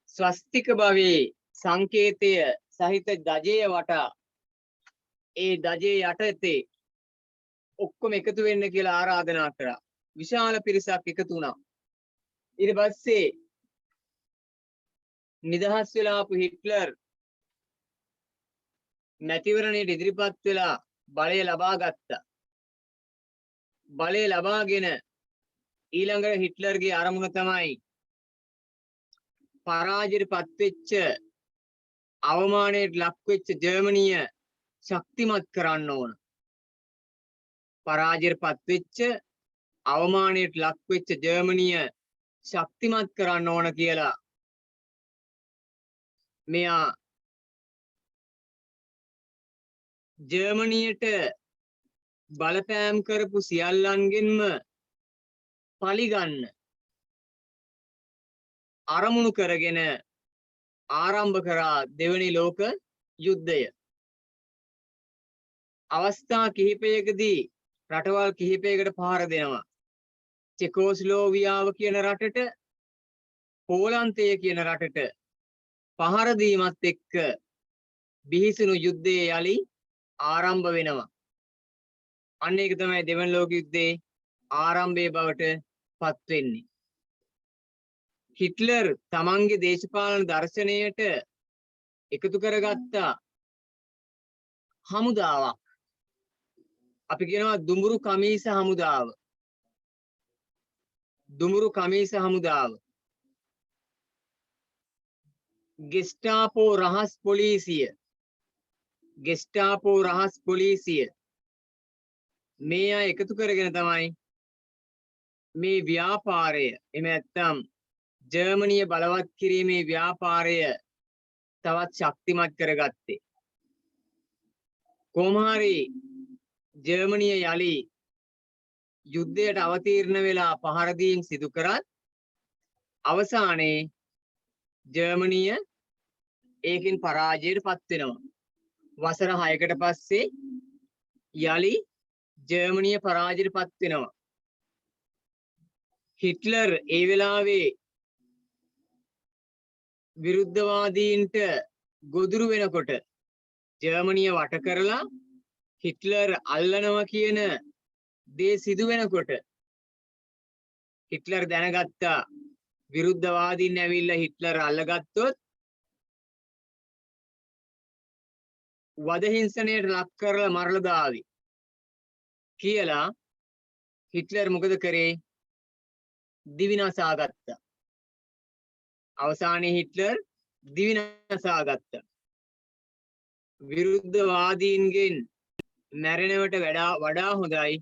ස්වස්තික භවයේ සංකේතය සහිත දජය වටා ඒ දජේ යටතේ ඔක්කොම එකතු වෙන්න කියලා ආරාධනා කරා. විශාල පිරිසක් එකතු වුණා. ඊට පස්සේ නිදහස් වෙලා ආපු හිට්ලර් මැතිවරණයට ඉදිරිපත් වෙලා බලය ලබා ගත්තා. බලය ලබාගෙන ඊළඟට හිට්ලර්ගේ අරමුණ තමයි පරාජයට පත්වෙච්ච අවමානයට ලක්වෙච්ච ජර්මනිය ශක්තිමත් කරන්න ඕන. පරාජයට පත්වෙච්ච අවමානයට ලක්වෙච්ච ජර්මනිය ශක්තිමත් කරන්න ඕන කියලා මෙයා ජර්මනියට බලපෑම් කරපු සියල්ලන්ගෙන්ම පලිගන්න අරමුණු කරගෙන ආරම්භ කරා දෙවනි ලෝක යුද්ධය. අවස්ථා කිහිපයකදී රටවල් කිහිපයකට පහර දෙනවා. චෙකෝස්ලෝවියාව කියන රටට, පෝලන්තය කියන රටට පහර දීමත් එක්ක බිහිසුණු යුද්ධය යලි ආරම්භ වෙනවා. අන්න ඒක තමයි දෙවන ලෝක යුද්ධයේ ආරම්භයේ බවට පත් වෙන්නේ. හිට්ලර් තමන්ගේ දේශපාලන දර්ශනයට එකතු කරගත්ත හමුදාවක්. අපි කියනවා දුඹුරු කමීස හමුදාව. දුඹුරු කමීස හමුදාව. ගෙස්ටාපෝ රහස් පොලිසිය. ගෙස්ටාපෝ රහස් පොලිසිය. මේ අය එකතු කරගෙන තමයි මේ ව්‍යාපාරය එහෙම නැත්නම් ජර්මනිය බලවත් කිරීමේ ව්‍යාපාරය තවත් ශක්තිමත් කරගත්තේ. කොහොම හරි ජර්මනිය යලි යුද්ධයට අවතීර්ණ වෙලා පහර දීම් සිදු කරත් අවසානයේ ජර්මනිය ඒකින් පරාජයට පත් වෙනවා. වසර 6කට පස්සේ යලි ජර්මනිය පරාජයට පත් වෙනවා. හිට්ලර් ඒ වෙලාවේ විරුද්ධවාදීන්ට ගොදුරු වෙනකොට ජර්මනිය වට කරලා හිට්ලර් අල්ලනවා කියන දේ සිදු වෙනකොට හිට්ලර් දැනගත්තා විරුද්ධවාදීන් ඇවිල්ලා හිට්ලර් අල්ලගත්තොත් වද හිංසනයට ලක් කරලා මරලා දාවි කියලා හිට්ලර් මොකද කරේ? දිවිනසා ගත්තා. අවසානයේ හිට්ලර් දිවිනසා ගත්තා. විරුද්ධවාදීන්ගෙන් මැරෙනවට වඩා හොඳයි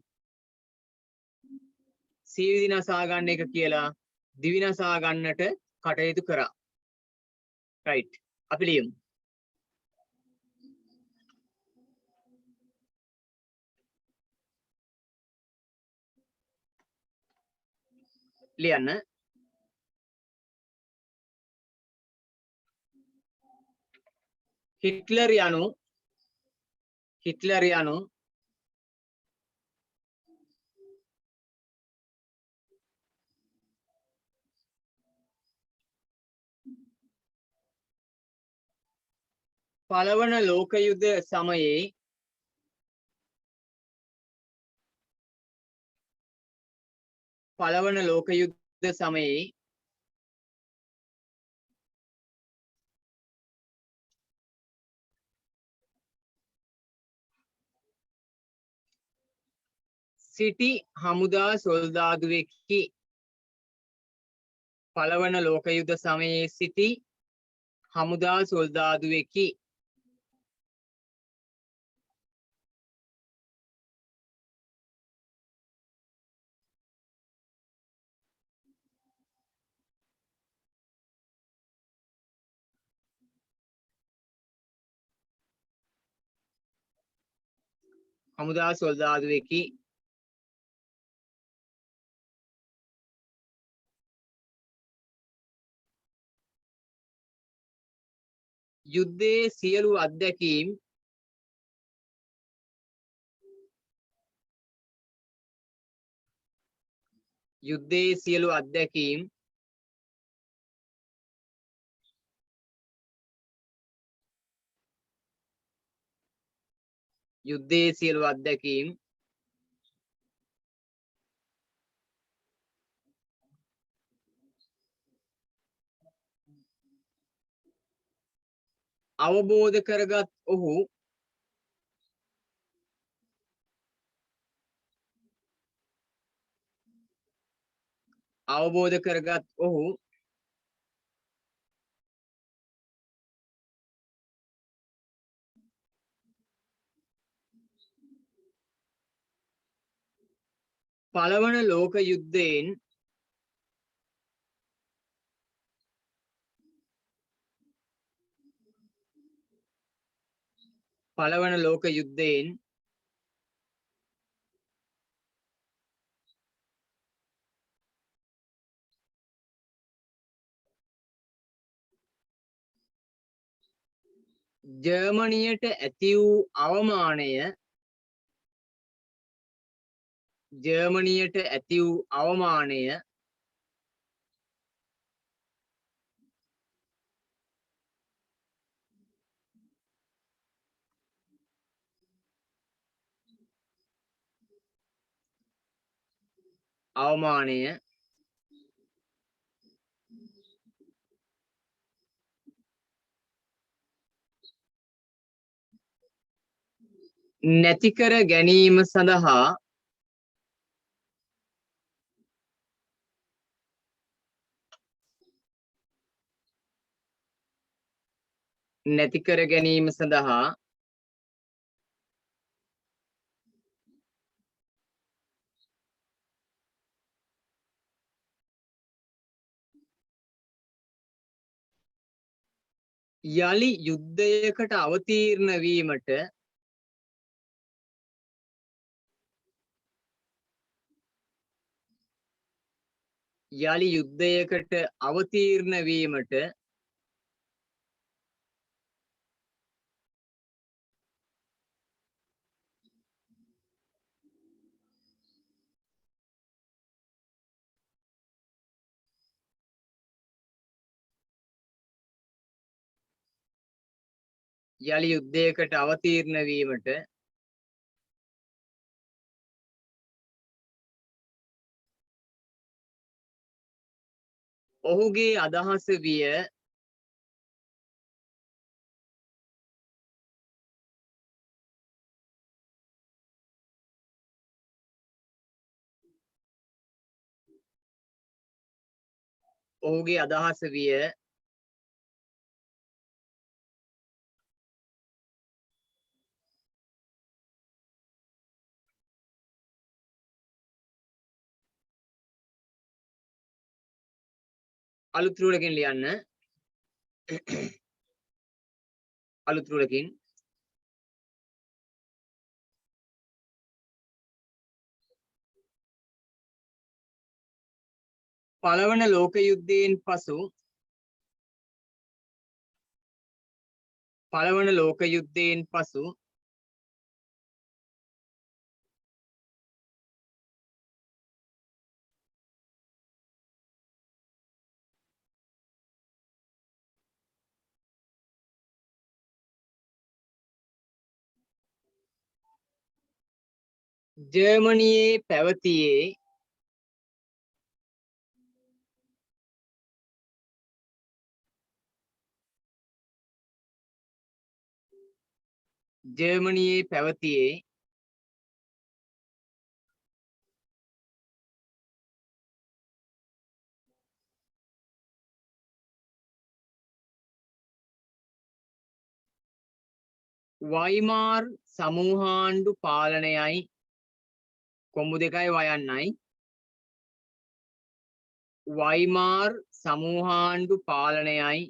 සීවිදි නසා ගන්න එක කියලා දිවිනසා ගන්නට කටයුතු කරා. රයිට්. අපි ලියමු. ලියන්න. හිට්ලර් යනු පළවන ලෝක යුද්ධ සමයේ සිටි හමුදා සොල්දාදුවෙකි. පළවන ලෝක යුද්ධ සමයේ සිටි හමුදා සොල්දාදුවෙකි. හමුදා සොල්දාදුවෙකි. යුද්ධයේ සියලු අත්දැකීම් යුද්ධයේ සියලු අත්දැකීම් අවබෝධ කරගත් ඔහු පළවන ලෝක යුද්ධයෙන් ජර්මනියට ඇති වූ අවමානය නැති කර ගැනීම සඳහා යළි යුද්ධයකට අවතීර්ණ වීමට ඔහුගේ අදහස විය අලුත් රූලකින් ලියන්න අලුත් රූලකින් පළවන ලෝක යුද්ධයෙන් පසු ජර්මනියේ පැවතියේ වයිමාර් සමූහාණ්ඩු පාලනයයි කොම්බු දෙකයි වයන්නයි වයිමාර් සමූහාණ්ඩු පාලනයයි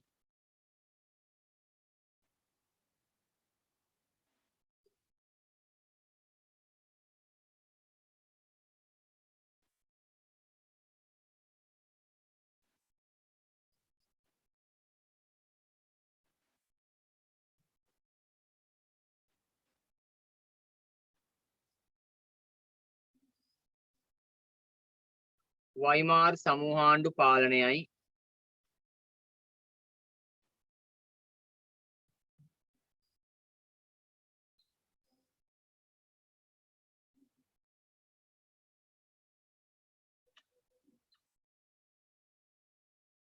වයිමාර් සමූහාණ්ඩු පාලනයයි.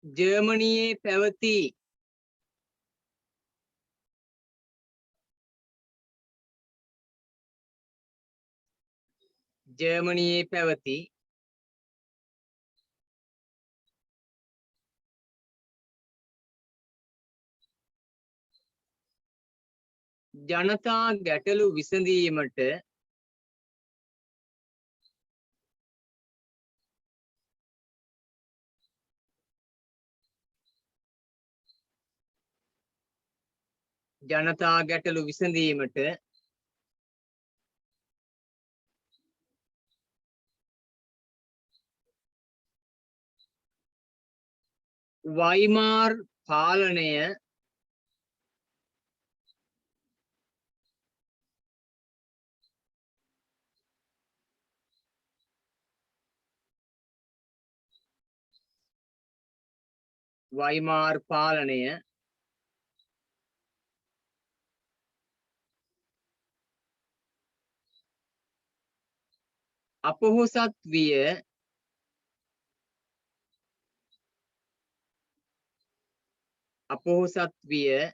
ජර්මනියේ පැවති ජනතා ගැටලු විසඳීමට වයිමාර් පාලනය අපොහොසත් විය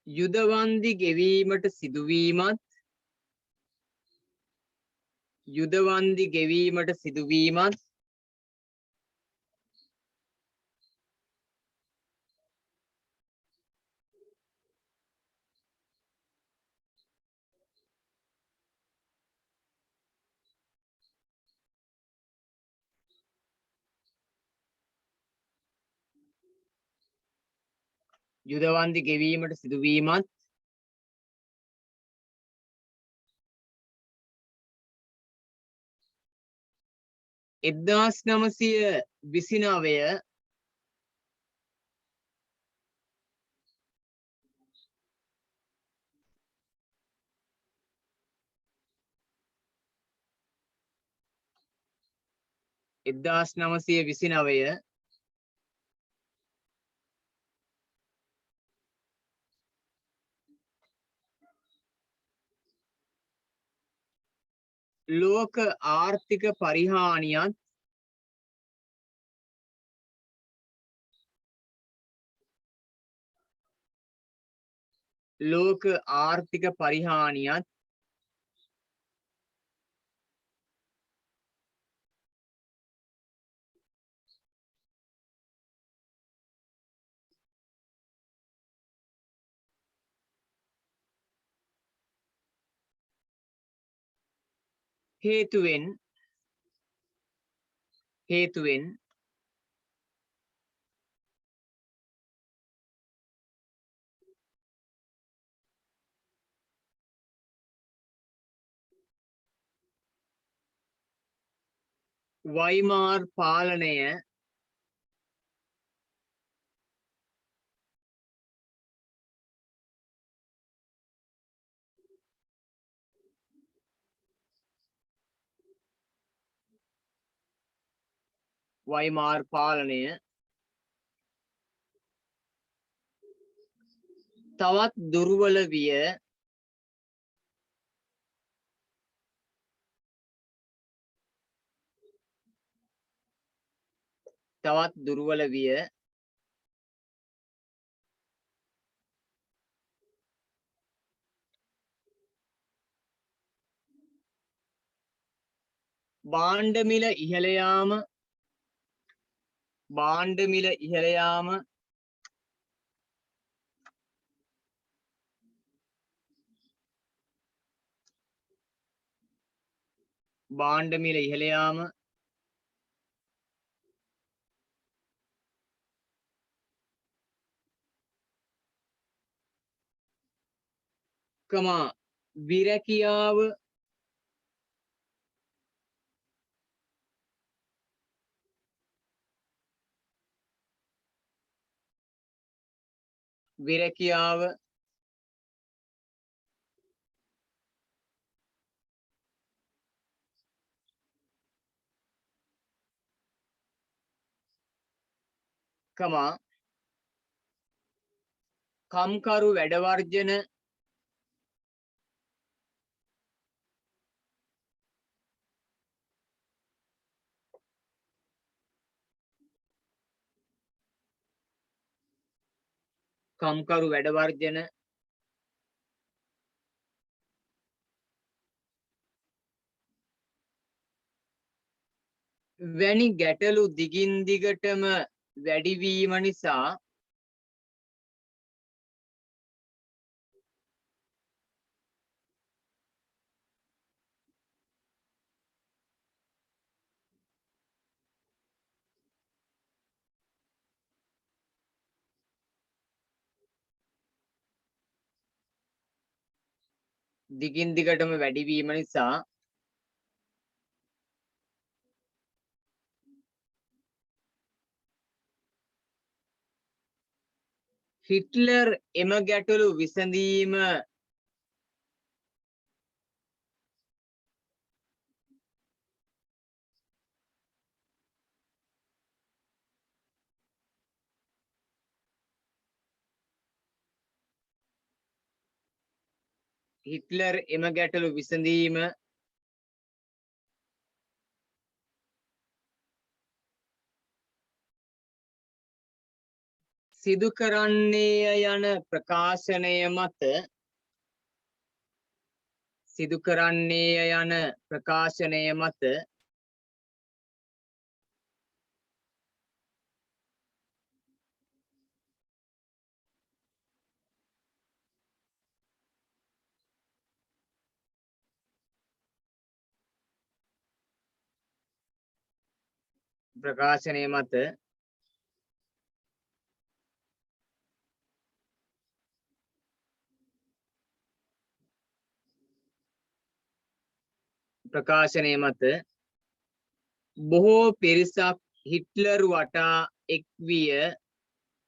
යුද වන්දි ගෙවීමට සිදුවීමත් එක්දාස් නමසිය විසිනවය ලෝක ආර්ථික පරිහානියත් හේතුවෙන් වයිමාර් පාලනය තවත් දුර්වල විය භාණ්ඩ මිල ඉහළ යාම විරැකියාව විරකියාව කමා කම්කරු වැඩ වර්ජන කම්කරු වැඩ වර්ජන වැනි ගැටලු දිගින් දිගටම වැඩිවීම නිසා දිගින් දිගටම වැඩිවීම නිසා හිට්ලර් එම ගැටලු විසඳීම හිට්ලර් එම ගැටලු විසඳීම සිදු කරන්නේය යන ප්‍රකාශනය මත බොහෝ පිරිසක් හිට්ලර් වටා එක්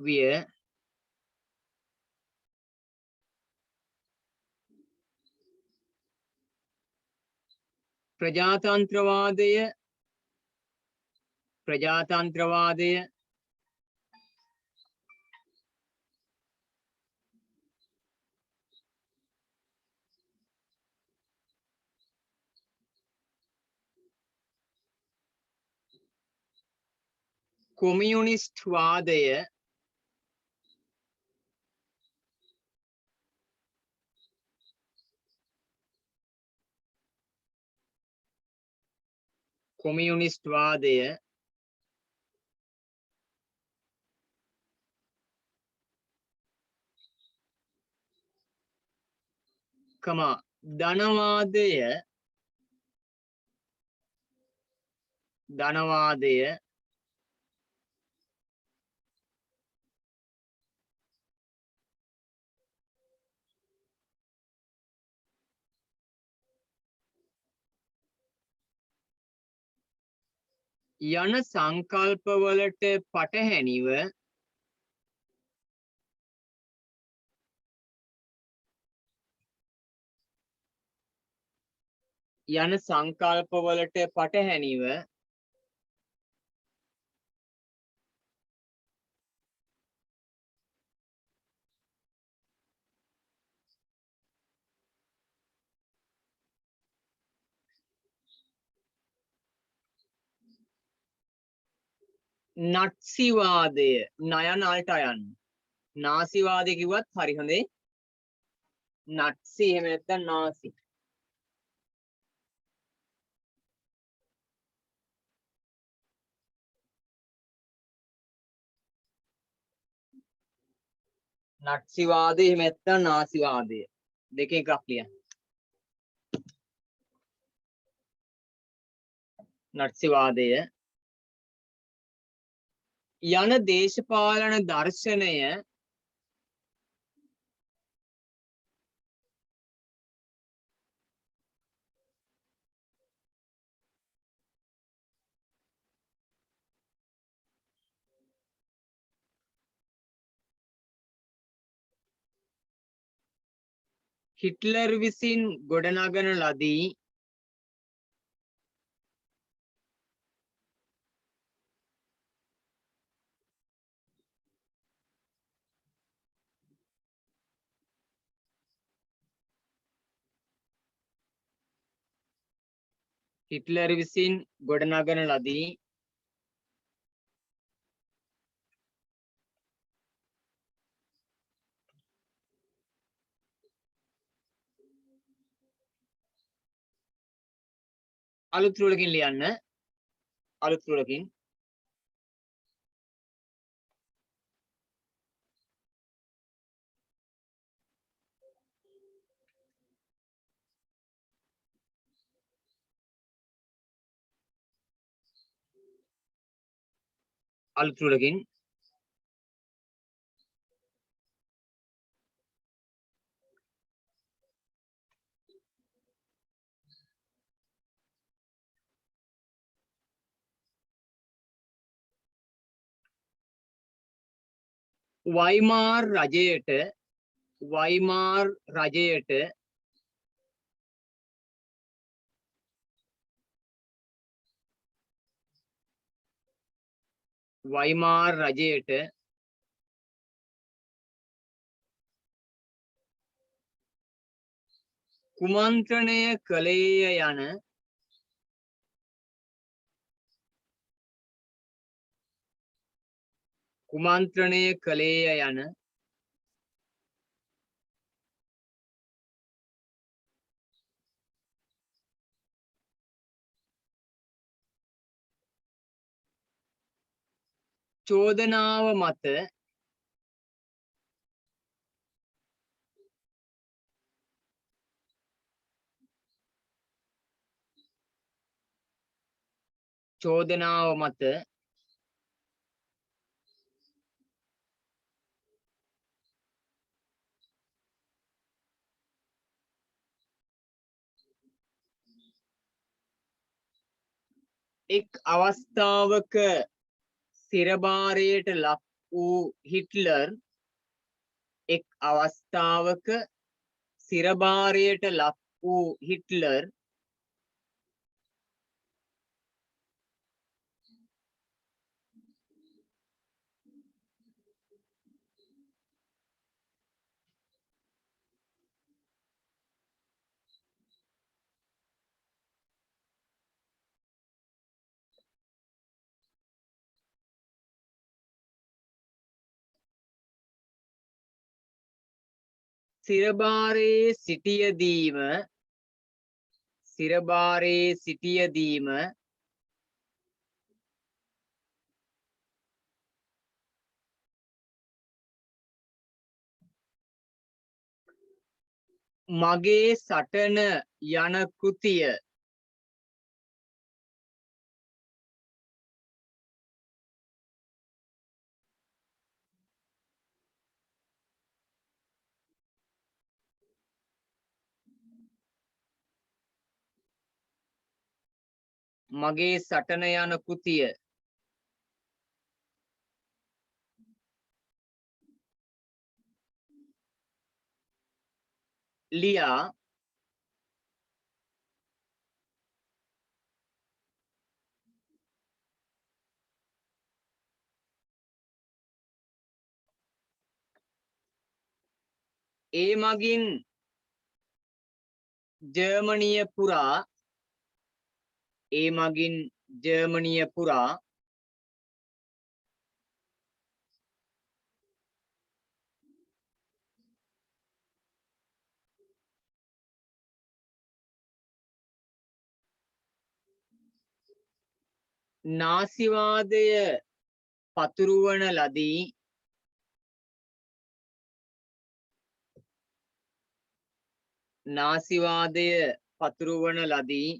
විය ප්‍රජාතන්ත්‍රවාදය කොමියුනිස්ට් වාදය ධනවාදය යන සංකල්පවලට පටහැනිව නට්සිවාදය නයනල්ට අයන්න නාසිවාදය කිව්වත් හරි හොඳේ නට්සි එහෙම නැත්නම් නාසි නට්සිවාදය එහෙම නැත්නම් නාසිවාදය දෙකෙන් එකක් ලියන්න. නට්සිවාදය යන දේශපාලන දර්ශනය හිට්ලර් විසින් ගොඩනගන ලදී. හිට්ලර් විසින් ගොඩනගන ලදී. අලුත් රුලකින් ලියන්න. අලුත් රුලකින් අලුත් රුලකින් වයිමාර් රජයට වයිමාර් රජයට වයිමාර් රජයට කුමන්ත්‍රණය කළේය යන කුමන්ත්‍රණය කළේය යන චෝදනාව මත චෝදනාව මත එක් අවස්ථාවක සිරභාරයට ලක් වූ හිට්ලර් එක් අවස්ථාවක සිරභාරයට ලක් වූ හිට්ලර් සිරභාරයේ සිටියදීම මගේ සටන යන කෘතිය මගේ සටන යන කෘතිය ලියා ඒ මගින් ජර්මනිය පුරා නාසිවාදය පතුරුවන ලදී. නාසිවාදය පතුරවන ලදී.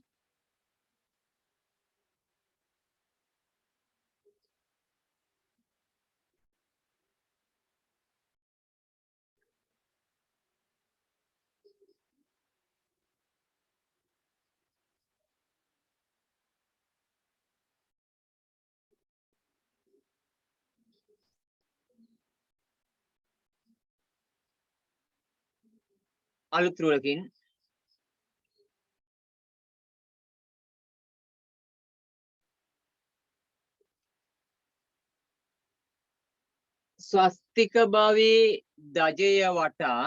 අලුත් රුවකින් ස්වස්තික භවයේ දජය වටා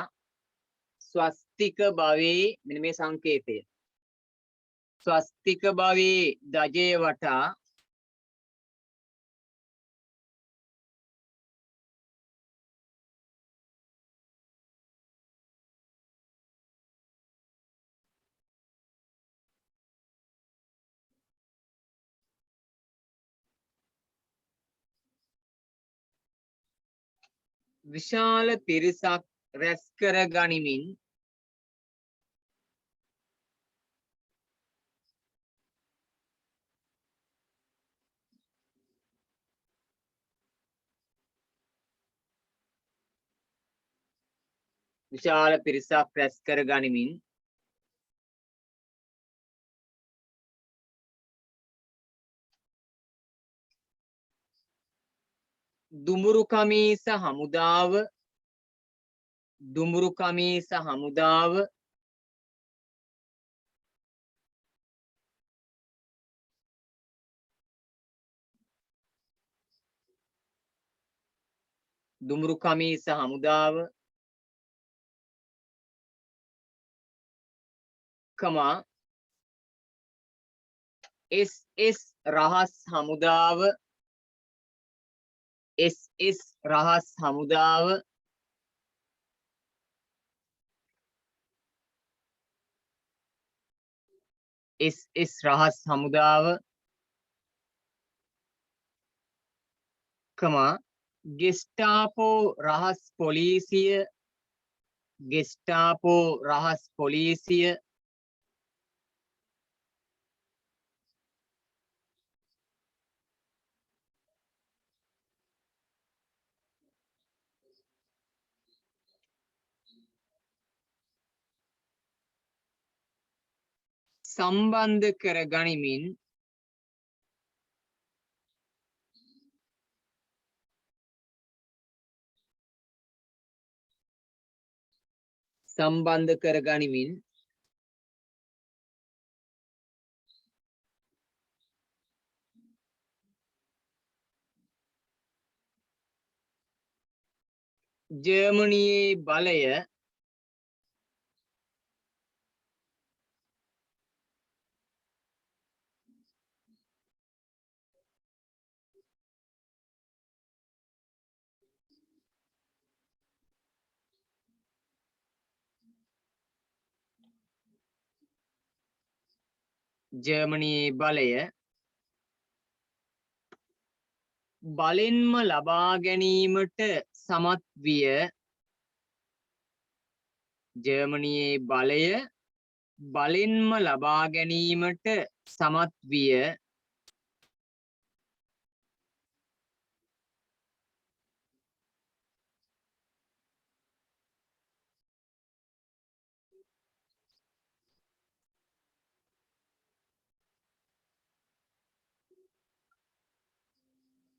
ස්වස්තික භවයේ මෙන්න මේ සංකේතය ස්වස්තික භවයේ දජය වටා විශාල පිරිසක් රැස් කර ගනිමින් විශාල පිරිසක් රැස් කර ගනිමින් දුමුරු කමීස හමුදාව දුමුරු කමීස හමුදාව දුමුරු කමීස හමුදාව කමා SS රහස් හමුදාව SS රහස් හමුදාව SS රහස් හමුදාව කමා ගෙස්ටාපෝ රහස් පොලිසිය ගෙස්ටාපෝ රහස් පොලිසිය සම්බන්ධ කර ගනිමින් සම්බන්ධ කර ගනිමින් ජර්මනියේ බලය ජර්මනියේ බලය බලෙන්ම ලබා ගැනීමට සමත් විය ජර්මනියේ බලය බලෙන්ම ලබා ගැනීමට සමත් විය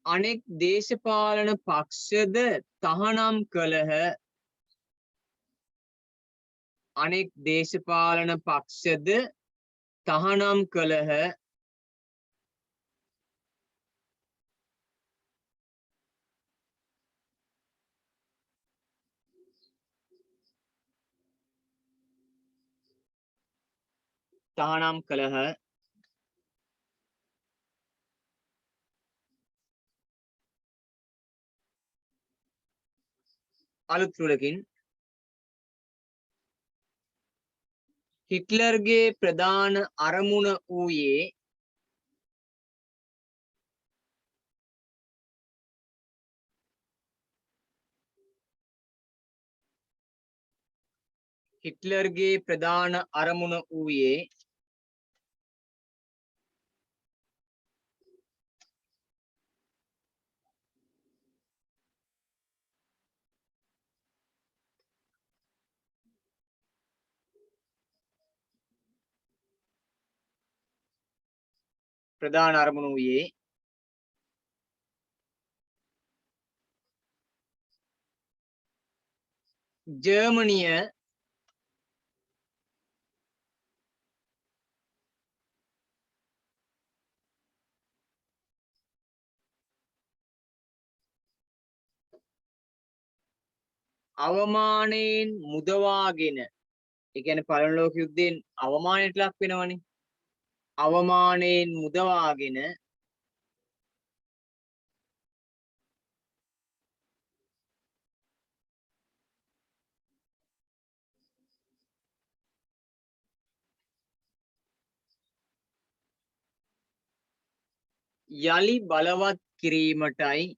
අනෙක් දේශපාලන පක්ෂද තහනම් කළහ අනෙක් දේශපාලන පක්ෂද තහනම් කළහ තහනම් කළහ අලුත් රුලකින් හිට්ලර්ගේ ප්‍රධාන අරමුණ වූයේ හිට්ලර්ගේ ප්‍රධාන අරමුණ වූයේ ජර්මනිය අවමානයෙන් මුදවාගෙන, ඒ කියන්නේ පළමු ලෝක යුද්ධයෙන් අවමානයට ලක් වෙනවනේ. අවමානයෙන් මුදවාගෙන යලි බලවත් කිරීමටයි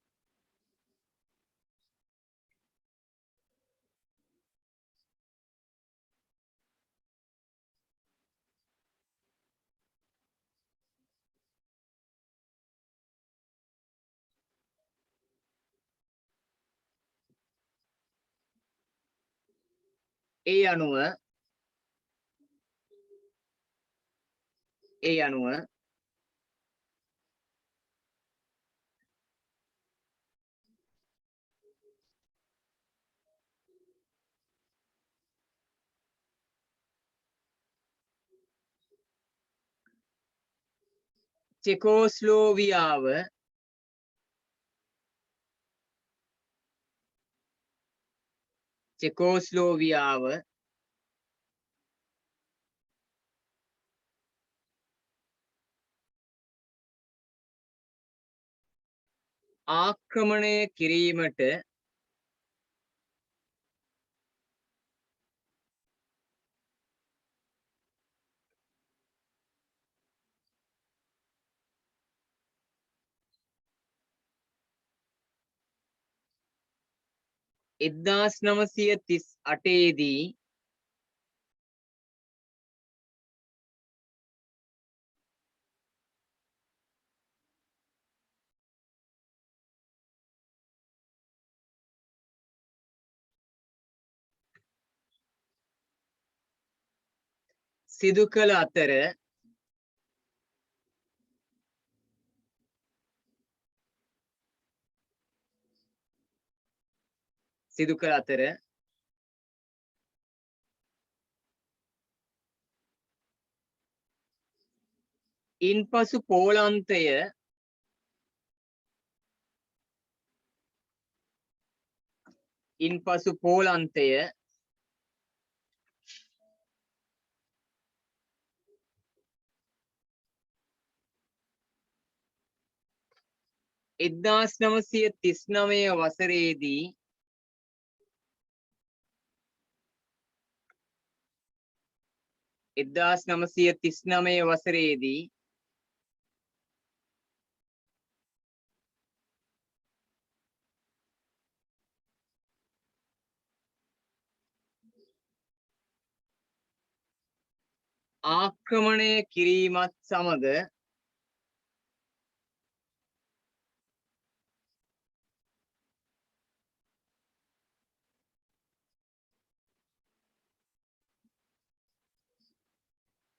ඒ අනුව චෙකෝස්ලෝවියාව ආක්‍රමණය කිරීමට එක්දාස් නවසිය තිස් අටේදී සිදු කළ අතර ඉන්පසු පෝලන්තය එක්දාස් නවසිය තිස් නවය වසරේදී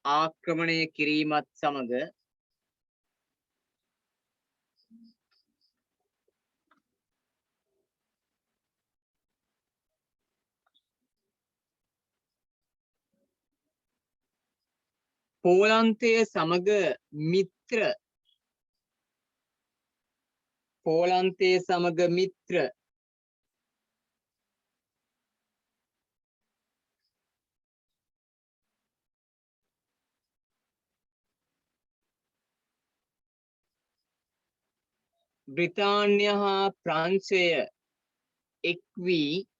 ආක්‍රමණය කිරීමත් සමග පෝලන්තය සමග මිත්‍ර බ්‍රිතාන්‍ය හා ප්‍රංශය එක් වී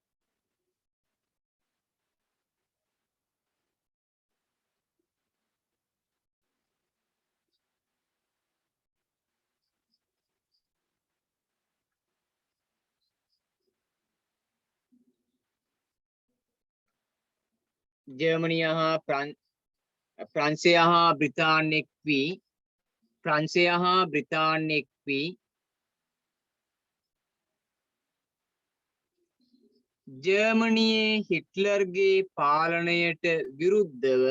ජර්මනිය හා ප්‍රංශය හා බ්‍රිතාන්‍ය එක් වී ප්‍රංශය හා බ්‍රිතාන්‍ය එක් වී ජර්මනියේ හිට්ලර්ගේ පාලනයට විරුද්ධව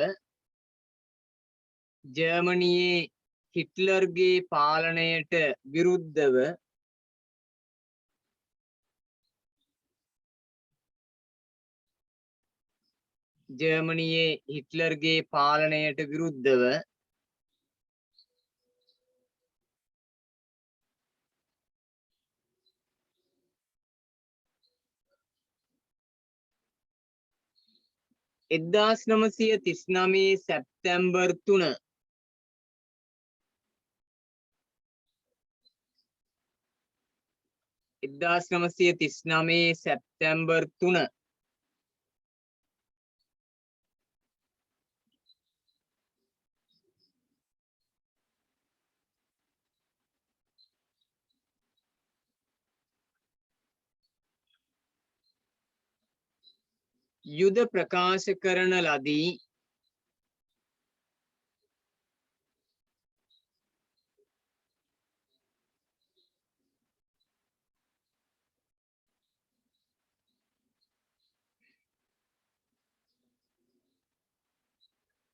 ජර්මනියේ හිට්ලර්ගේ පාලනයට විරුද්ධව ජර්මනියේ හිට්ලර්ගේ පාලනයට විරුද්ධව එක්දාස් නවසිය තිස් නමේ සැප්තැම්බර් 3 1939 සැප්තැම්බර් 3 යුද ප්‍රකාශ කරන ලදී.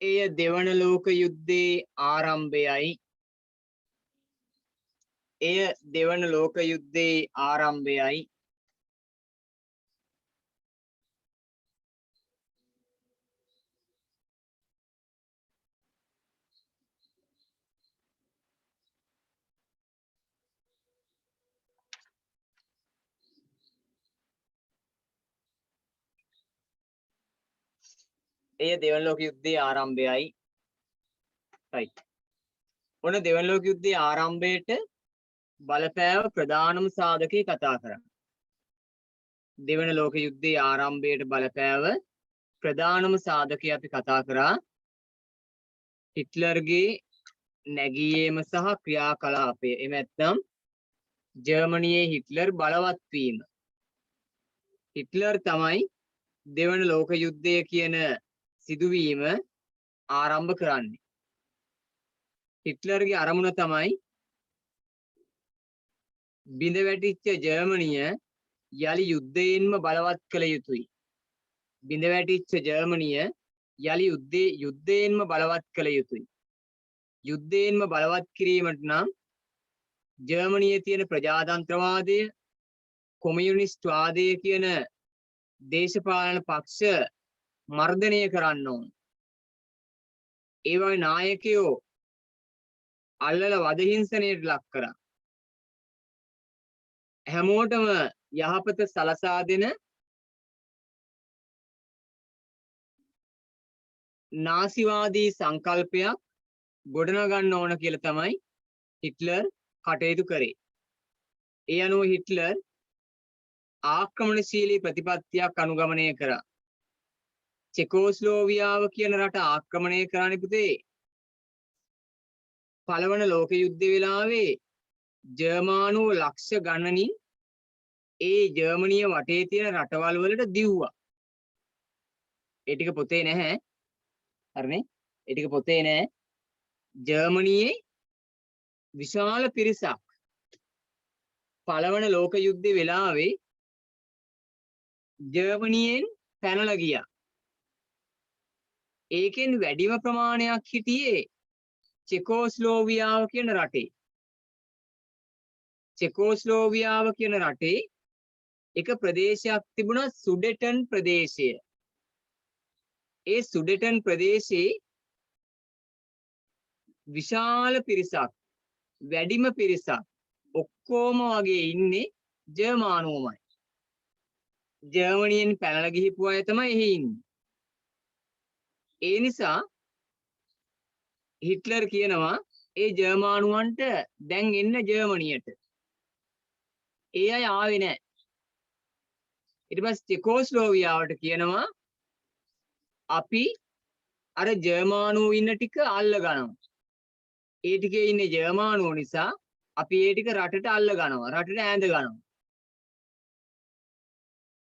එය දෙවන ලෝක යුද්ධයේ ආරම්භයයි. එය දෙවන ලෝක යුද්ධයේ ආරම්භයයි. එය දෙවන ලෝක යුද්ධයේ ආරම්භයයි. right. ඔන්න දෙවන ලෝක යුද්ධයේ ආරම්භයට බලපෑව ප්‍රධානම සාධකේ කතා කරා. දෙවන ලෝක යුද්ධයේ ආරම්භයට බලපෑව ප්‍රධානම සාධකය අපි කතා කරා. හිට්ලර්ගේ නැගීම සහ ක්‍රියාකලාපය. එහෙම නැත්නම් ජර්මනියේ හිට්ලර් බලවත් වීම. හිට්ලර් තමයි දෙවන ලෝක යුද්ධය කියන සිදුවීම ආරම්භ කරන්නේ. හිට්ලර්ගේ අරමුණ තමයි බිඳ වැටිච්ච ජර්මනිය යලි යුද්ධයෙන්ම බලවත් කළ යුතුයි. බිඳ වැටිච්ච ජර්මනිය යලි යුද්ධයෙන්ම බලවත් කළ යුතුයි. යුද්ධයෙන්ම බලවත් කිරීමට නම් ජර්මනියේ තියෙන ප්‍රජාතන්ත්‍රවාදය, කොමියුනිස්ට් වාදය කියන දේශපාලන පක්ෂ මර්ධනය කරන්න ඕන. ඒ වගේ නායකයෝ අල්ලලා වදහිංසනයට ලක් කරා. හැමෝටම යහපත සලසා දෙන නාසිවාදී සංකල්පයක් ගොඩනගන්න ඕන කියලා තමයි හිට්ලර් කටයුතු කරේ. ඒ අනුව හිට්ලර් ආක්‍රමණශීලී ප්‍රතිපත්තියක් අනුගමනය කරා. චෙකෝස්ලෝවියාව කියන රට ආක්‍රමණය කරන්න පුතේ පළවන ලෝක යුද්ධ වෙලාවේ ජර්මානුව ලක්ෂ ගණනින් ඒ ජර්මනිය වටේ තියෙන රටවල් වලට දිව්වා. ඒ ටික පොතේ නැහැ. හරිනේ? ඒ ටික පොතේ නැහැ. ජර්මනියේ විශාල පිරිසක් පළවන ලෝක යුද්ධ වෙලාවේ ජර්මනියෙන් පැනලා ගියා. ඒකෙන් වැඩිම ප්‍රමාණයක් හිටියේ චෙකෝස්ලෝවියාව කියන රටේ. චෙකෝස්ලෝවියාව කියන රටේ එක ප්‍රදේශයක් තිබුණා සුඩෙටන් ප්‍රදේශය. ඒ සුඩෙටන් ප්‍රදේශයේ විශාල පිරිසක්, වැඩිම පිරිසක් ඔක්කොම වගේ ඉන්නේ ජර්මානුවමයි. ජර්මනියෙන් පැනලා ගිහිපු අය තමයි එහි ඉන්නේ. ඒ නිසා හිට්ලර් කියනවා ඒ ජර්මානුවන්ට දැන් එන්න ජර්මනියට. ඒ අය ආවේ නැහැ. ඊට පස්සේ චෙකෝස්ලෝවියාවට කියනවා අපි අර ජර්මානුවෝ ඉන්න ටික අල්ල ගන්නවා. ඒ ටිකේ ඉන්නේ ජර්මානුවෝ නිසා අපි ඒ ටික රටට අල්ල ගන්නවා. රටට ඈඳ ගන්නවා.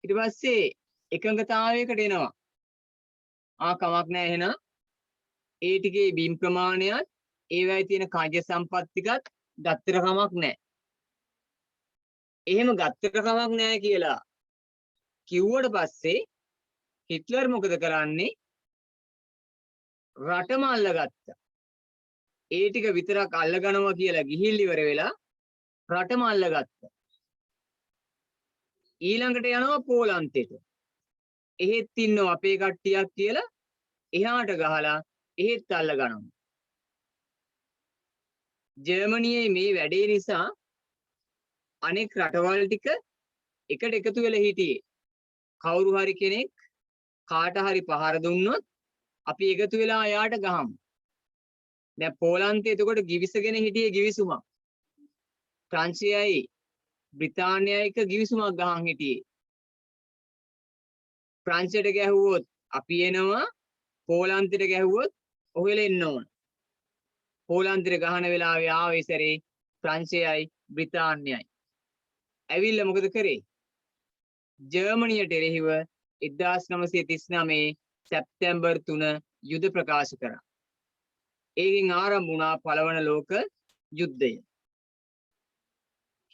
ඊට පස්සේ එකඟතාවයකට එනවා. කමක් නැහැ එහෙනම් ඒ ටිකේ බිම් ප්‍රමාණයත් ඒවයි තියෙන කාර්ය සම්පත්තිකත් ගත්තට කමක් නැහැ. එහෙම ගත්තට කමක් නැහැ කියලා කිව්වට පස්සේ හිට්ලර් මොකද කරන්නේ? රටම අල්ලගත්තා. ඒ ටික විතරක් අල්ලගනවා කියලා ගිහිල් ඉවර වෙලා රටම අල්ලගත්තා. ඊළඟට යනවා පෝලන්තයට. එහෙත් ඉන්නවා අපේ කට්ටියක් කියලා එහාට ගහලා එහෙත් අල්ලගනවා. ජර්මනියේ මේ වැඩේ නිසා අනෙක් රටවල් ටික එකට එකතු වෙලා හිටියේ. කවුරු හරි කෙනෙක් කාට හරි පහර දුන්නොත් අපි එකතු වෙලා එයාට ගහමු. දැන් පෝලන්තේ එතකොට ගිවිසගෙන හිටියේ ගිවිසුමක්. ප්‍රංශයයි බ්‍රිතාන්‍යයි එක ගිවිසුමක් ගහන් හිටියේ. ප්‍රංශයට ගැහුවොත් අපි එනවා, පෝලන්තයට ගැහුවොත් ඔහෙලා එන්න ඕන. පෝලන්තයට ගහන වෙලාවේ ආවේ සැරේ ප්‍රංශයයි බ්‍රිතාන්‍යයි. ඇවිල්ලා මොකද කරේ? ජර්මනියට එරෙහිව 1939 සැප්තැම්බර් 3 යුද ප්‍රකාශ කරා. ඒකෙන් ආරම්භ වුණා පළවන ලෝක යුද්ධය.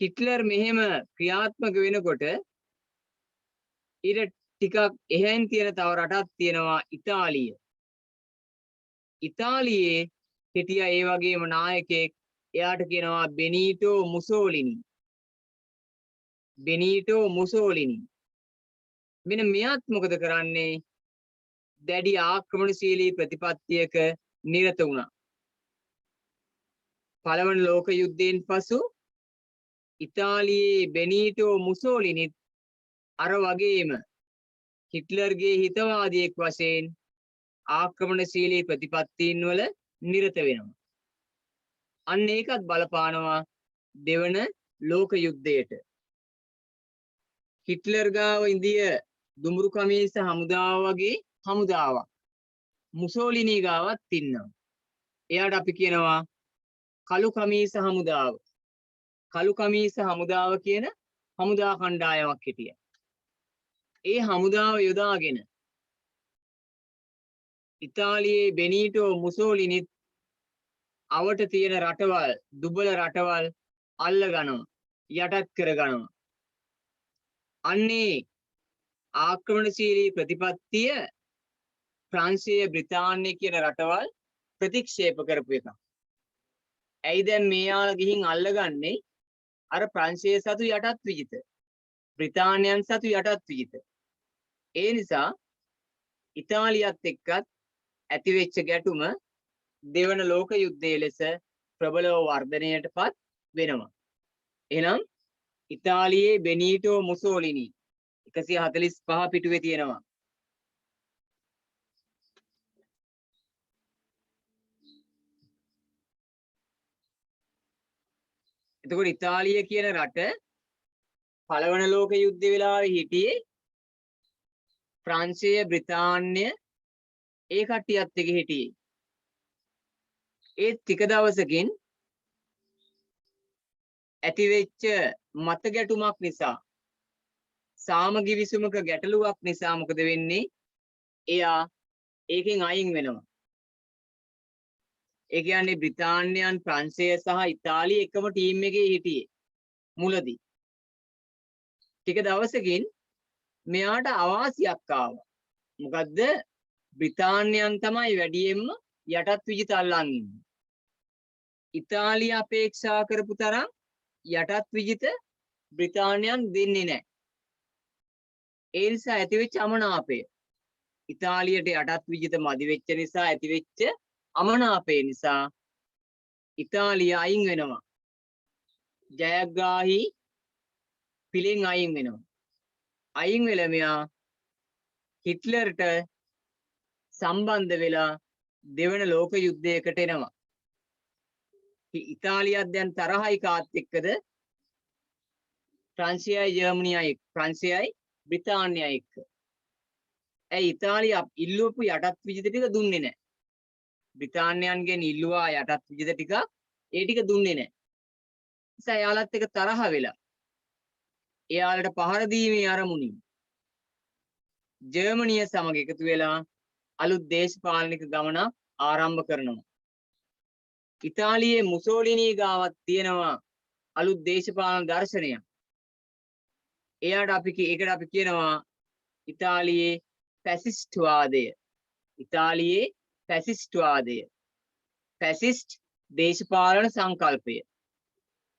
හිට්ලර් මෙහෙම ක්‍රියාත්මක වෙනකොට ඊට ටිකක් එහෙන් තියෙන තව රටක් තියෙනවා ඉතාලිය. ඉතාලියේ හිටියා ඒ වගේම නායකයෙක්. එයාට කියනවා බෙනීටෝ මුසෝලිනි. බෙනීටෝ මුසෝලිනි. මෙන්න මෙයාත් මොකද කරන්නේ? දැඩි ආක්‍රමණශීලී ප්‍රතිපත්තියක නිරත වුණා. පළවන ලෝක යුද්ධයෙන් පසු ඉතාලියේ බෙනීටෝ මුසෝලිනිත් අර වගේම හිට්ලර්ගේ හිතවාදියෙක් වශයෙන් ආක්‍රමණශීලී ප්‍රතිපත්තීන් වල නිරත වෙනවා. අන්න ඒකත් බලපානවා දෙවන ලෝක යුද්ධයට. හිට්ලර් ගාව ඉන්දිය දුඹුරු කමීස හමුදාව වගේ හමුදාවක් මුසෝලිනී ගාවත් ඉන්නවා. එයාට අපි කියනවා කළු කමීස හමුදාව. කළු කමීස හමුදාව කියන හමුදා කණ්ඩායමක් හිටියා. ඒ හමුදාව යොදාගෙන ඉතාලියේ බෙනීටෝ මුසෝලිනිත් අවට තියෙන රටවල්, දුබල රටවල් අල්ල ගනවා, යටත් කර ගනවා. අන්නේ ආක්‍රමණශීලී ප්‍රතිපත්තිය ප්‍රංශය, බ්‍රිතාන්‍ය කියන රටවල් ප්‍රතික්ෂේප කරපු එක. ඇයි දැන් මේයාලා ගිහින් අල්ලගන්නේ අර ප්‍රංශය සතු යටත් විජිත, බ්‍රිතාන්‍යයන් සතු යටත් විජිත. ඒ නිසා ඉතාලියත් එක්කත් ඇතිවෙච්ච ගැටුම දෙවන ලෝක යුද්ධයේ ලෙස ප්‍රබලව වර්ධනයටපත් වෙනවා. එහෙනම් ඉතාලියේ බෙනීටෝ මුසෝලිනි 145 පිටුවේ තියෙනවා. එතකොට ඉතාලිය කියන රට පළවන ලෝක යුද්ධ වෙලාවේ හිටියේ ප්‍රංශය, බ්‍රිතාන්‍ය ඒ කට්ටියත් එක්ක හිටියේ. ඒ ටික දවසකින් ඇතිවෙච්ච මත ගැටුමක් නිසා, සාමගිවිසුමක ගැටලුවක් නිසා මොකද වෙන්නේ? එයා ඒකෙන් අයින් වෙනවා. ඒ කියන්නේ බ්‍රිතාන්‍යයන්, ප්‍රංශය සහ ඉතාලිය එකම ටීම් එකේ හිටියේ මුලදී. ටික දවසකින් මෙයාට අවාසියක් ආවා. මොකද්ද? බ්‍රිතාන්‍යයන් තමයි වැඩියෙන්ම යටත් විජිත අල්ලන් ඉන්නේ. ඉතාලිය අපේක්ෂා කරපු තරම් යටත් විජිත බ්‍රිතාන්‍යයන් දෙන්නේ නැහැ. ඒ නිසා ඇතිවෙච්ච අමනාපය, ඉතාලියට යටත් විජිත මදි වෙච්ච නිසා ඇතිවෙච්ච අමනාපය නිසා ඉතාලිය අයින් වෙනවා. ජයග්‍රාහී පිළින් අයින් වෙනවා. අයින් වෙලා මෙයා හිට්ලර්ට සම්බන්ධ වෙලා දෙවන ලෝක යුද්ධයකට එනවා. ඉතාලියත් දැන් තරහයි කාත් එක්කද? ප්‍රංශයයි ජර්මනියයි, ප්‍රංශයයි බ්‍රිතාන්‍යයි එක්ක. ඇයි ඉතාලිය ඉල්ලුවපු යටත් විජිත ටික දුන්නේ නැහැ. බ්‍රිතාන්‍යයන්ගෙන් ඉල්ලුවා යටත් විජිත ටික, ඒ ටික දුන්නේ නැහැ. නිසා එයාලත් එක තරහ වෙලා එයාලට පහර දීමේ අරමුණින් ජර්මනිය සමග එකතු වෙලා අලුත් දේශපාලනික ගමනක් ආරම්භ කරනවා. ඉතාලියේ මුසෝලිනී ගාවත් තියෙනවා අලුත් දේශපාලන දර්ශනයක්. ඒකට අපි කියනවා ඉතාලියේ ෆැසිස්ට් වාදය. ඉතාලියේ ෆැසිස්ට් වාදය. ෆැසිස්ට් දේශපාලන සංකල්පය.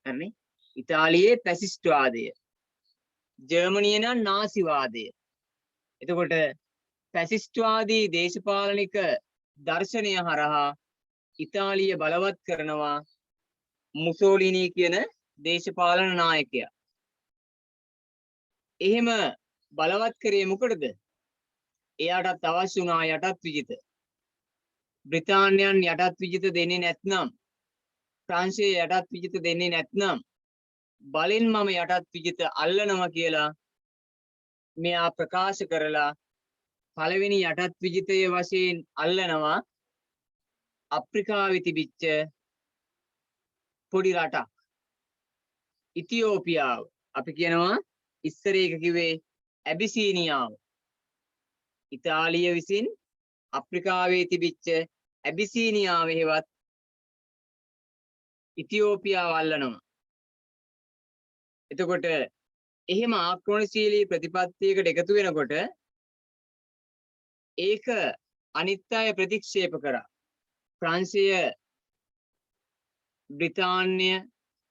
හරිනේ? ඉතාලියේ ෆැසිස්ට් වාදය. ජර්මනියේ නම් නාසි වාදය. එතකොට ෆැසිස්ට් වාදී දේශපාලනික දර්ශනය හරහා ඉතාලිය බලවත් කරනවා මුසෝලිනී කියන දේශපාලන නායකයා. එහෙම බලවත් කරේ මොකටද? එයාටත් අවශ්‍ය වුණා යටත් විජිත. බ්‍රිතාන්‍යයන් යටත් විජිත දෙන්නේ නැත්නම්, ප්‍රංශය යටත් විජිත දෙන්නේ නැත්නම් බලෙන් මම යටත් විජිත අල්ලනවා කියලා මෙයා ප්‍රකාශ කරලා පළවෙනි යටත් විජිතය වශයෙන් අල්ලනවා අප්‍රිකාවේ තිබිච්ච පොඩි රටක් ඉතියෝපියාව. අපි කියනවා ඉස්සර එක කිව්වේ ඇබිසීනියාව. ඉතාලිය විසින් අප්‍රිකාවේ තිබිච්ච ඇබිසීනියාව හේවත් ඉතියෝපියාව අල්ලනවා. එතකොට එහෙම ආක්‍රමණශීලී ප්‍රතිපත්තියකට එකතු වෙනකොට ඒක අනිත් අය ප්‍රතික්ෂේප කරා. ප්‍රංශය, බ්‍රිතාන්‍ය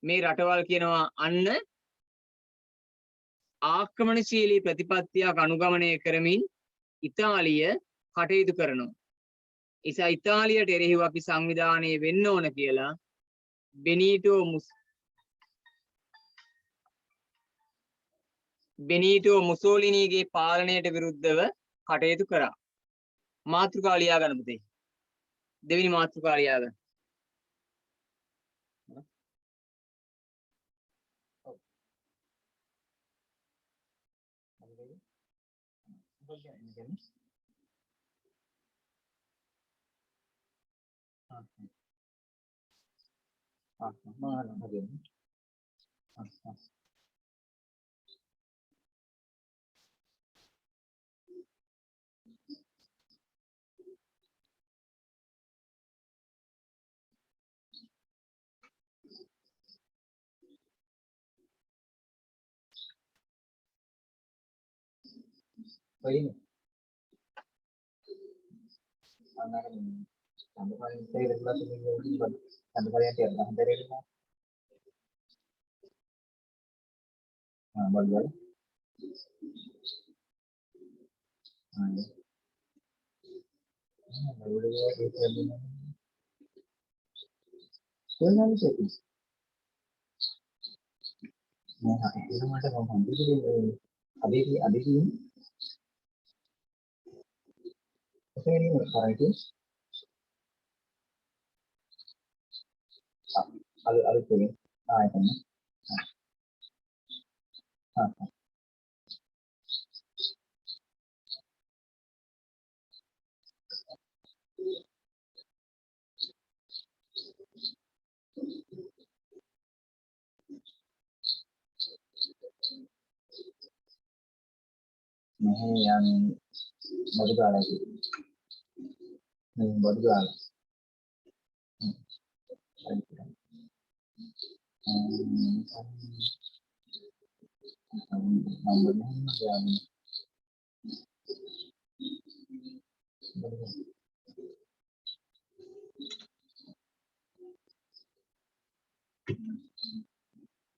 මේ රටවල් කියනවා අන්න ආක්‍රමණශීලී ප්‍රතිපත්තියක් අනුගමනය කරමින් ඉතාලිය කටයුතු කරනවා. නිසා ඉතාලියට එරෙහිව අපි සංවිධානය වෙන්න ඕන කියලා බෙනීටෝ මුසෝලිනීගේ පාලනයට විරුද්ධව කටයුතු කරා. මාතෘකාව ලියා ගන්න පුතේ. දෙවෙනි මාතෘකාව ලියා ගන්න.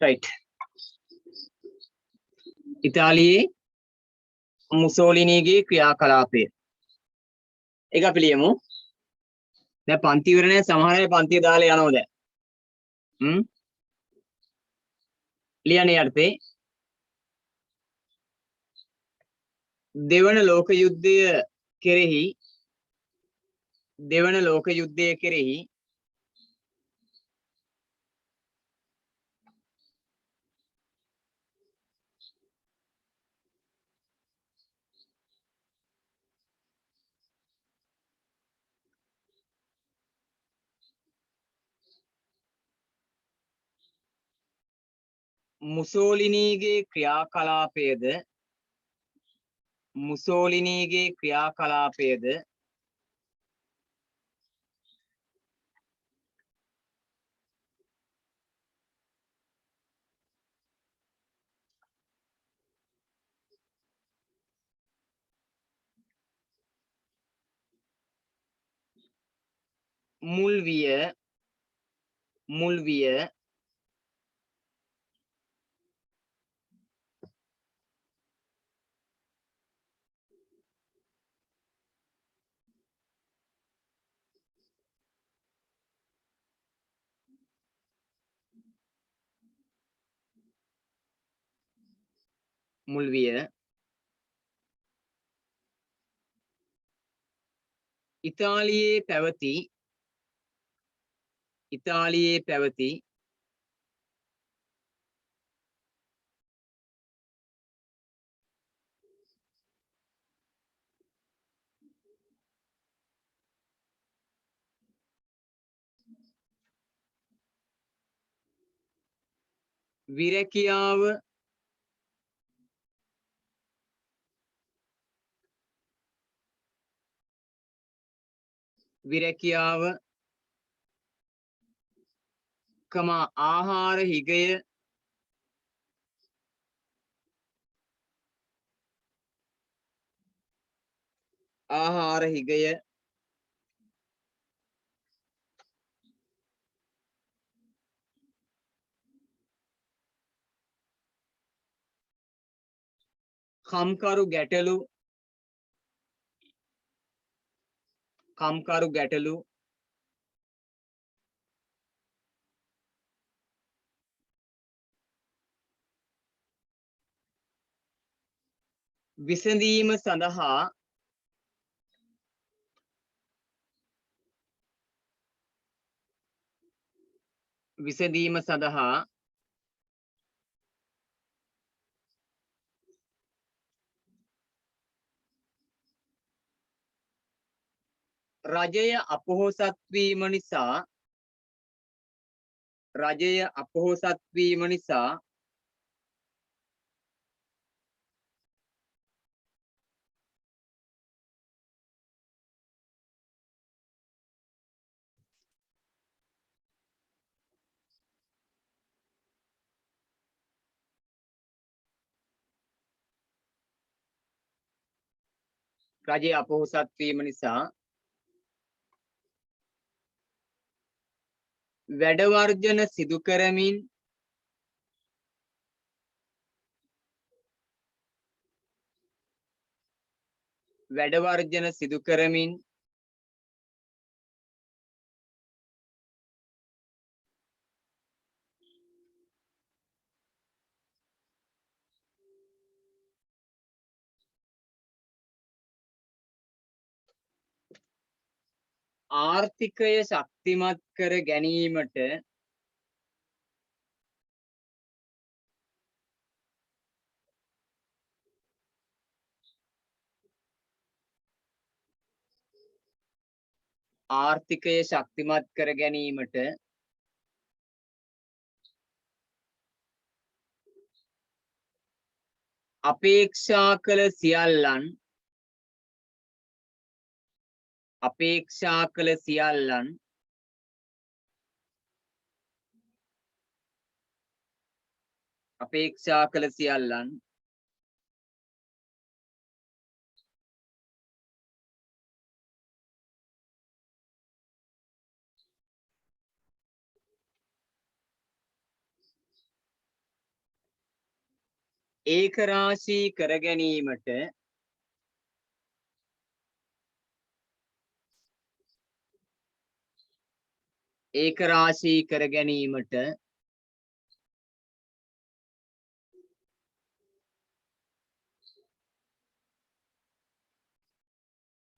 right. ඉතාලියේ මුසෝලිනීගේ ක්‍රියාකලාපය. ඒක අපි ලියමු. දැන් පන්ති ඉවරනේ, සමහර අය පන්තිය දාලා යනවා දැන්. ලියන්නේ යටතේ දෙවන ලෝක යුද්ධය කෙරෙහි මුසෝලිනීගේ ක්‍රියාකලාපයද මුල් විය ඉතාලියේ පැවති විරැකියාව ආහාර හිගය කම්කරු ගැටලු විසඳීම සඳහා රජය අපොහොසත් වීම නිසා වැඩ වර්ජන සිදු කරමින් ආර්ථිකය ශක්තිමත් කර ගැනීමට අපේක්ෂා කළ සියල්ලන් ඒකරාශී කර ගැනීමට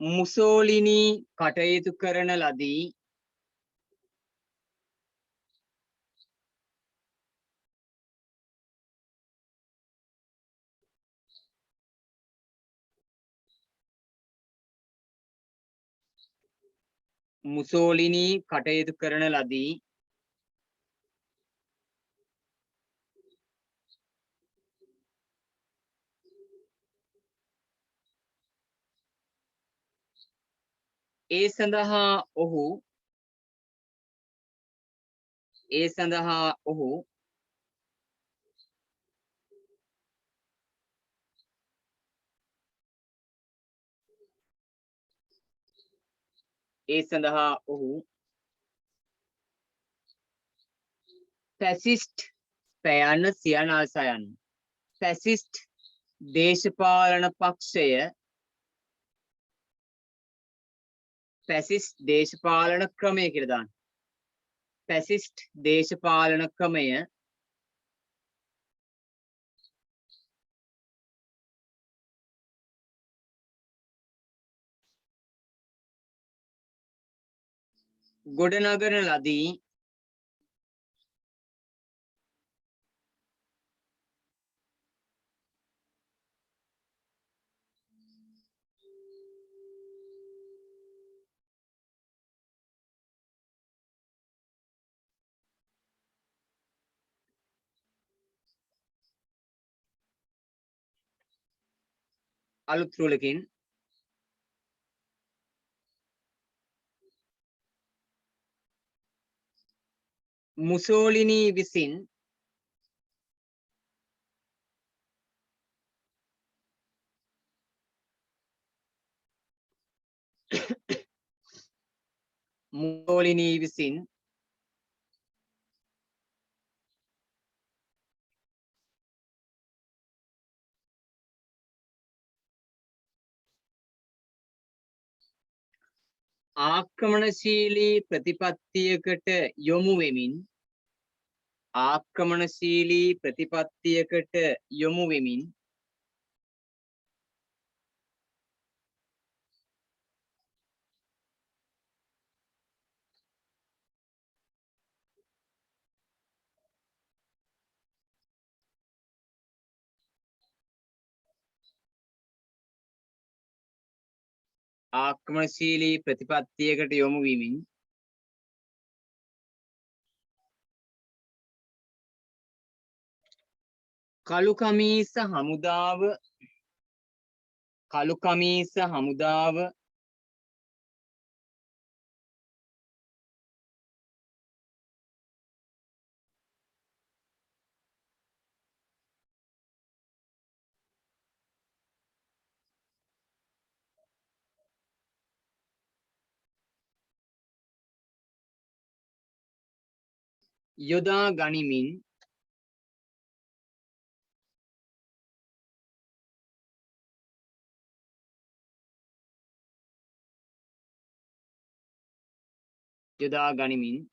මුසෝලිනි කටයුතු කරන ලදී. ඒ සඳහා ඔහු ෆැසිස්ට් පෑයන්න සියනාසයන් ෆැසිස්ට් දේශපාලන පක්ෂය ෆැසිස්ට් දේශපාලන ක්‍රමය කියලා දාන්න. ෆැසිස්ට් දේශපාලන ක්‍රමය ගොඩනගන ලදී අලුත් රුලකින් මුසෝලිනී විසින් මුසෝලිනී විසින් ආක්‍රමණශීලී ප්‍රතිපත්තියකට යොමු වෙමින් ආක්‍රමණශීලී ප්‍රතිපත්තියකට යොමු වෙමින් ආක්‍රමණශීලී ප්‍රතිපත්තියකට යොමු වෙමින් කළු කමීස හමුදාව යොදා ගනිමින් යොදා ගනිමින්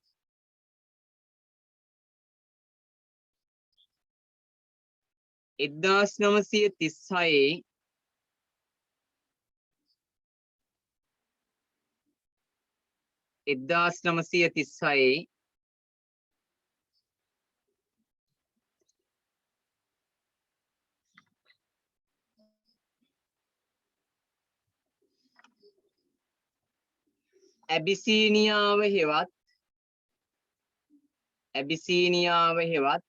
1936 ඇබිසීනියාව හෙවත්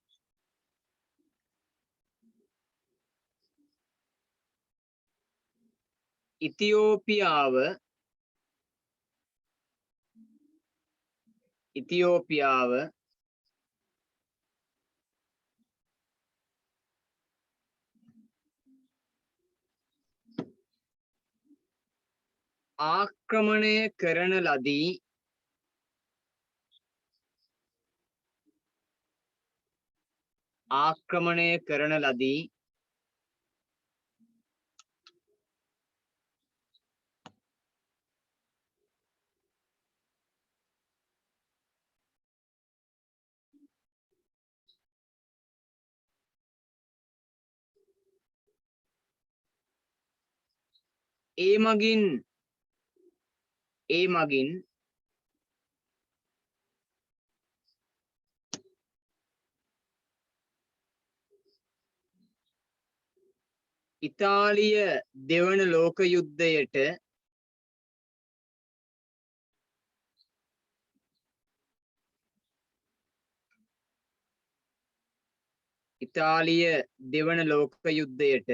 ඉතියෝපියාව ආක්‍රමණය කරන ලදී ඒ මගින් ඉතාලිය දෙවන ලෝක යුද්ධයට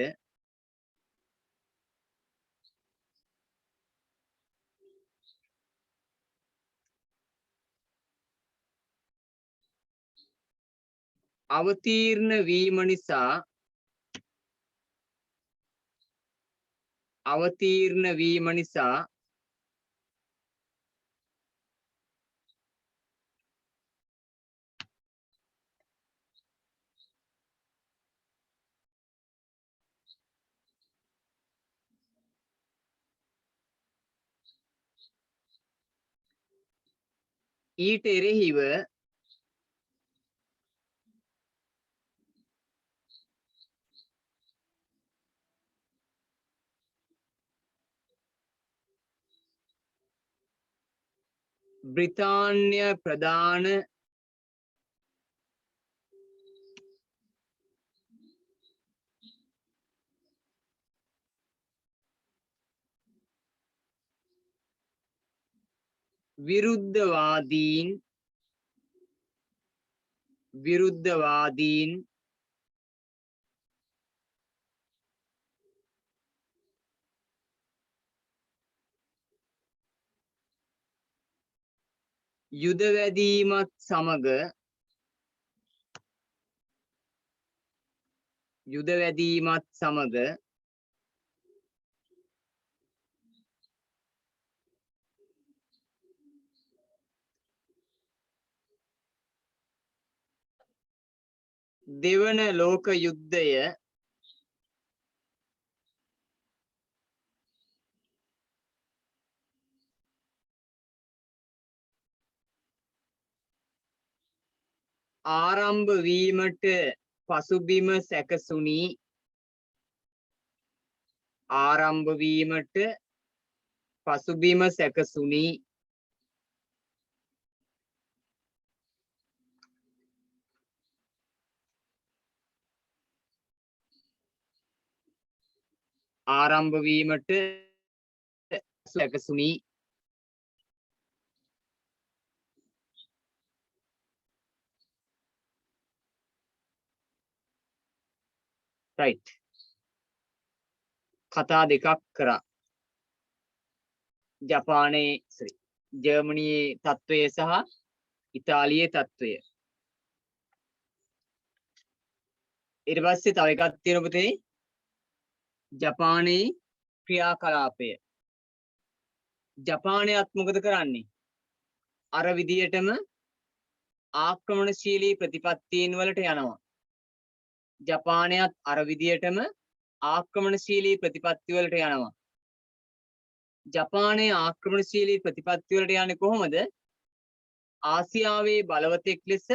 අවතීර්ණ වීම නිසා ඊට එරෙහිව බ්‍රිතාන්‍ය ප්‍රධාන විරුද්ධවාදීන් යුද වැදීමත් සමග දෙවන ලෝක යුද්ධය ආරම්භ වීමට පසුබිම සැකසුණි. right. කතා දෙකක් කරා. ජර්මනියේ තත්ත්වය සහ ඉතාලියේ තත්ත්වය. ඊට පස්සේ තව එකක් තියෙනවා පුතේ. ජපානයේ ක්‍රියාකලාපය. ජපානයත් මොකද කරන්නේ? අර විදියටම ආක්‍රමණශීලී ප්‍රතිපත්තීන් වලට යනවා. ජපානයත් අර විදියටම ආක්‍රමණශීලී ප්‍රතිපත්ති වලට යනවා. ජපානයේ ආක්‍රමණශීලී ප්‍රතිපත්ති වලට යන්නේ කොහොමද? ආසියාවේ බලවතෙක් ලෙස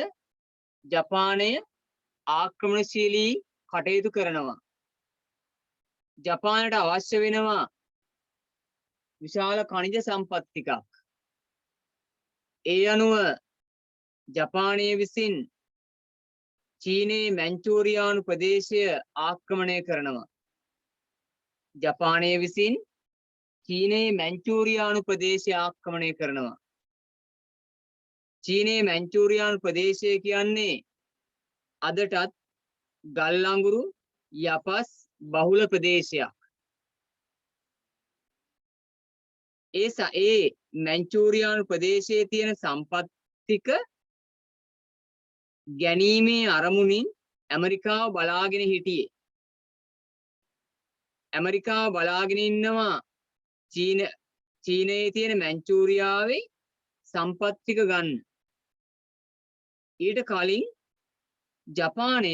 ජපානය ආක්‍රමණශීලී කටයුතු කරනවා. ජපානයට අවශ්‍ය වෙනවා විශාල ඛනිජ සම්පත් ටිකක්. ඒ අනුව ජපානය විසින් චීනයේ මැන්චූරියානු ප්‍රදේශය ආක්‍රමණය කරනවා. ජපානය විසින් චීනයේ මැන්චූරියානු ප්‍රදේශය ආක්‍රමණය කරනවා. චීනයේ මැන්චූරියානු ප්‍රදේශය කියන්නේ අදටත් ගල් අඟුරු යපස් බහුල ප්‍රදේශයක්. ඒ මැන්චූරියානු ප්‍රදේශයේ තියෙන සම්පත් ටික ගැනීමේ අරමුණින් ඇමරිකාව බලාගෙන හිටියේ. ඇමරිකාව බලාගෙන ඉන්නවා චීනයේ තියෙන මැන්චූරියාවේ සම්පත් ටික ගන්න. ඊට කලින් ජපානය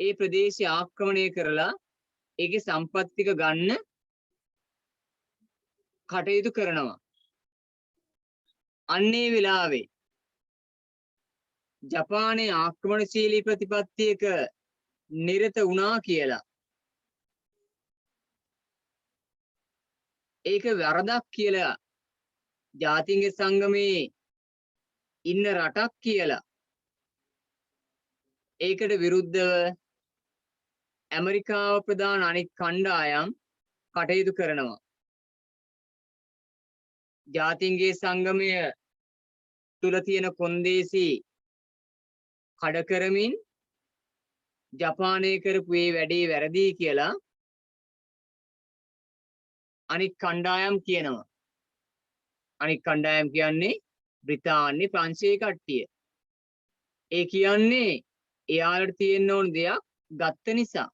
ඒ ප්‍රදේශය ආක්‍රමණය කරලා ඒකේ සම්පත් ටික ගන්න කටයුතු කරනවා. අන්නේ වෙලාවේ ජපානයේ ආක්‍රමණශීලී ප්‍රතිපත්තියක නිරත වුණා කියලා ඒක වරදක් කියලා ජාතින්ගේ සංගමේ ඉන්න රටක් කියලා ඒකට විරුද්ධව ඇමරිකාව ප්‍රධාන අනිත් කණ්ඩායම් කටයුතු කරනවා. ජාතින්ගේ සංගමය තුල තියෙන කොන්දේසි කඩ කරමින් ජපානය කරපු මේ වැඩේ වැරදි කියලා අනිත් කණ්ඩායම් කියනවා. අනිත් කණ්ඩායම් කියන්නේ බ්‍රිතාන්‍ය ප්‍රංශයේ කට්ටිය. ඒ කියන්නේ එයාලට තියෙන්න ඕන දෙයක් ගත්ත නිසා.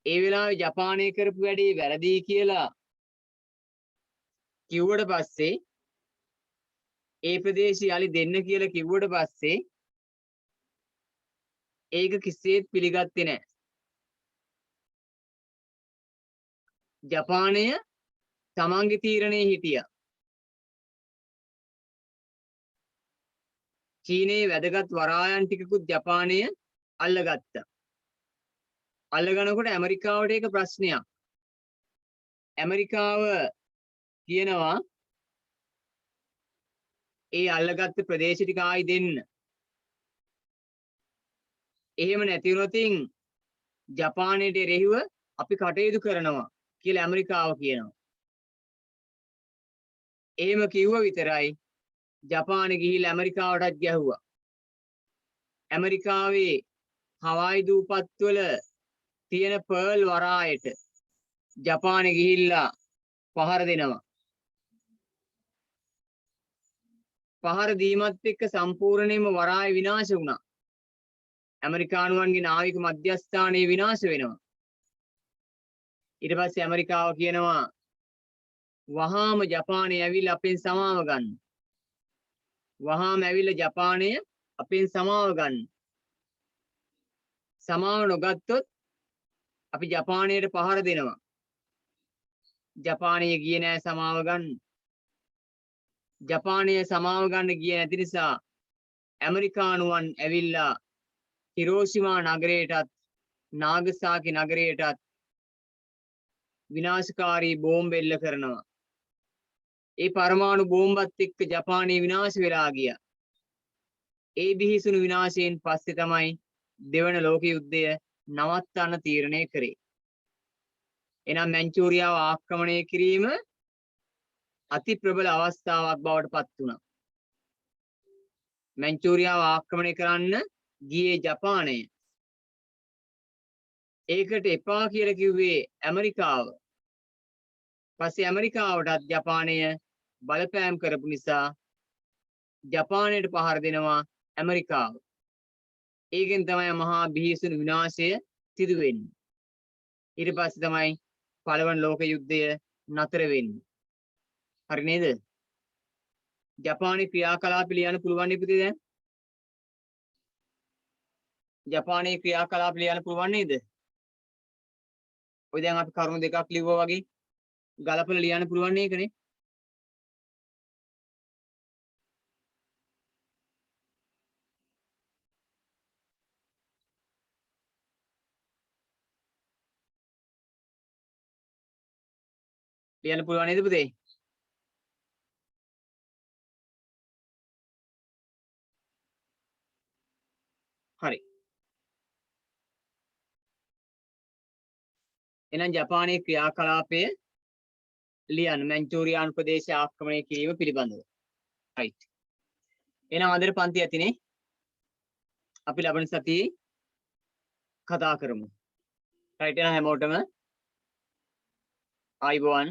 ඒ වෙලාවේ ජපානය කරපු වැඩේ වැරදි කියලා කිව්වට පස්සේ ඒ ප්‍රදේශය යලි දෙන්න කියලා කිව්වට පස්සේ ඒක කිසිසේත් පිළිගත්තේ නැහැ. ජපානය තමන්ගේ තීරණේ හිටියා. චීනයේ වැදගත් වරායන් ටිකකුත් ජපානය අල්ලගත්තා. අල්ලගනකොට ඇමරිකාවට ඒක ප්‍රශ්නයක්. ඇමරිකාව කියනවා ඒ අල්ලගත්ත ප්‍රදේශ ටික ආයි දෙන්න. එහෙම නැති වුණොතින් ජපානයට එරෙහිව අපි කටයුතු කරනවා කියලා ඇමරිකාව කියනවා. එහෙම කිව්ව විතරයි ජපානය ගිහිල්ලා ඇමරිකාවටත් ගැහුවා. ඇමරිකාවේ හවායි දූපත්වල තියෙන පර්ල් වරායට ජපානය ගිහිල්ලා පහර දෙනවා. පහර දීමත් එක්ක සම්පූර්ණයෙන්ම වරාය විනාශ වුණා. ඇමරිකානුවන්ගේ නාවික මධ්‍යස්ථානයේ විනාශ වෙනවා. ඊට පස්සේ ඇමරිකාව කියනවා වහාම ජපානය ඇවිල්ලා අපෙන් සමාව ගන්න. වහාම ඇවිල්ලා ජපානය අපෙන් සමාව ගන්න. සමාව නොගත්තොත් අපි ජපානයට පහර දෙනවා. ජපානය ගියේ නෑ සමාව ගන්න. ජපානය සමාව ගන්න ගියේ නැති නිසා ඇමරිකානුවන් ඇවිල්ලා හිරෝෂිමා නගරයටත් නාගසාකි නගරයටත් විනාශකාරී බෝම්බ එල්ල කරනවා. ඒ පරමාණු බෝම්බත් එක්ක ජපානය විනාශ වෙලා ගියා. ඒ බිහිසුණු විනාශයෙන් පස්සේ තමයි දෙවන ලෝක යුද්ධය නවත්තන්න තීරණය කරේ. එනම් මැන්චූරියාව ආක්‍රමණය කිරීම අති ප්‍රබල අවස්ථාවක් බවට පත් වුණා. මැන්චූරියාව ආක්‍රමණය කරන්න ගියේ ජපානය. ඒකට එපා කියලා කිව්වේ ඇමරිකාව. පස්සේ ඇමරිකාවටත් ජපානය බලපෑම් කරපු නිසා ජපානයට පහර දෙනවා ඇමරිකාව. ඒකෙන් තමයි මහා බිහිසුණු විනාශය සිදු වෙන්නේ. ඊට පස්සේ තමයි පළවන ලෝක යුද්ධය නතර වෙන්නේ. හරි නේද? ජපානයේ ක්‍රියාකලාප ලියන්න පුළුවන් නේ පුතේ දැන්? ජපානයේ ක්‍රියාකලාප ලියන්න පුළුවන් නේද? ඔය දැන් අපි කරුණු දෙකක් ලිව්වා වගේ ගලපලා ලියන්න පුළුවන් නේකනේ? ලියන්න පුළුවන් නේද පුතේ? හරි. එහෙනම් ජපානයේ ක්‍රියාකලාපය ලියන්න මැන්චූරියානු ප්‍රදේශය ආක්‍රමණය කිරීම පිළිබඳව. right. එහෙනම් අදට පන්ති ඇතිනේ. අපි ලබන සතියේ කතා කරමු. right එහෙනම් හැමෝටම ආයුබෝවන්.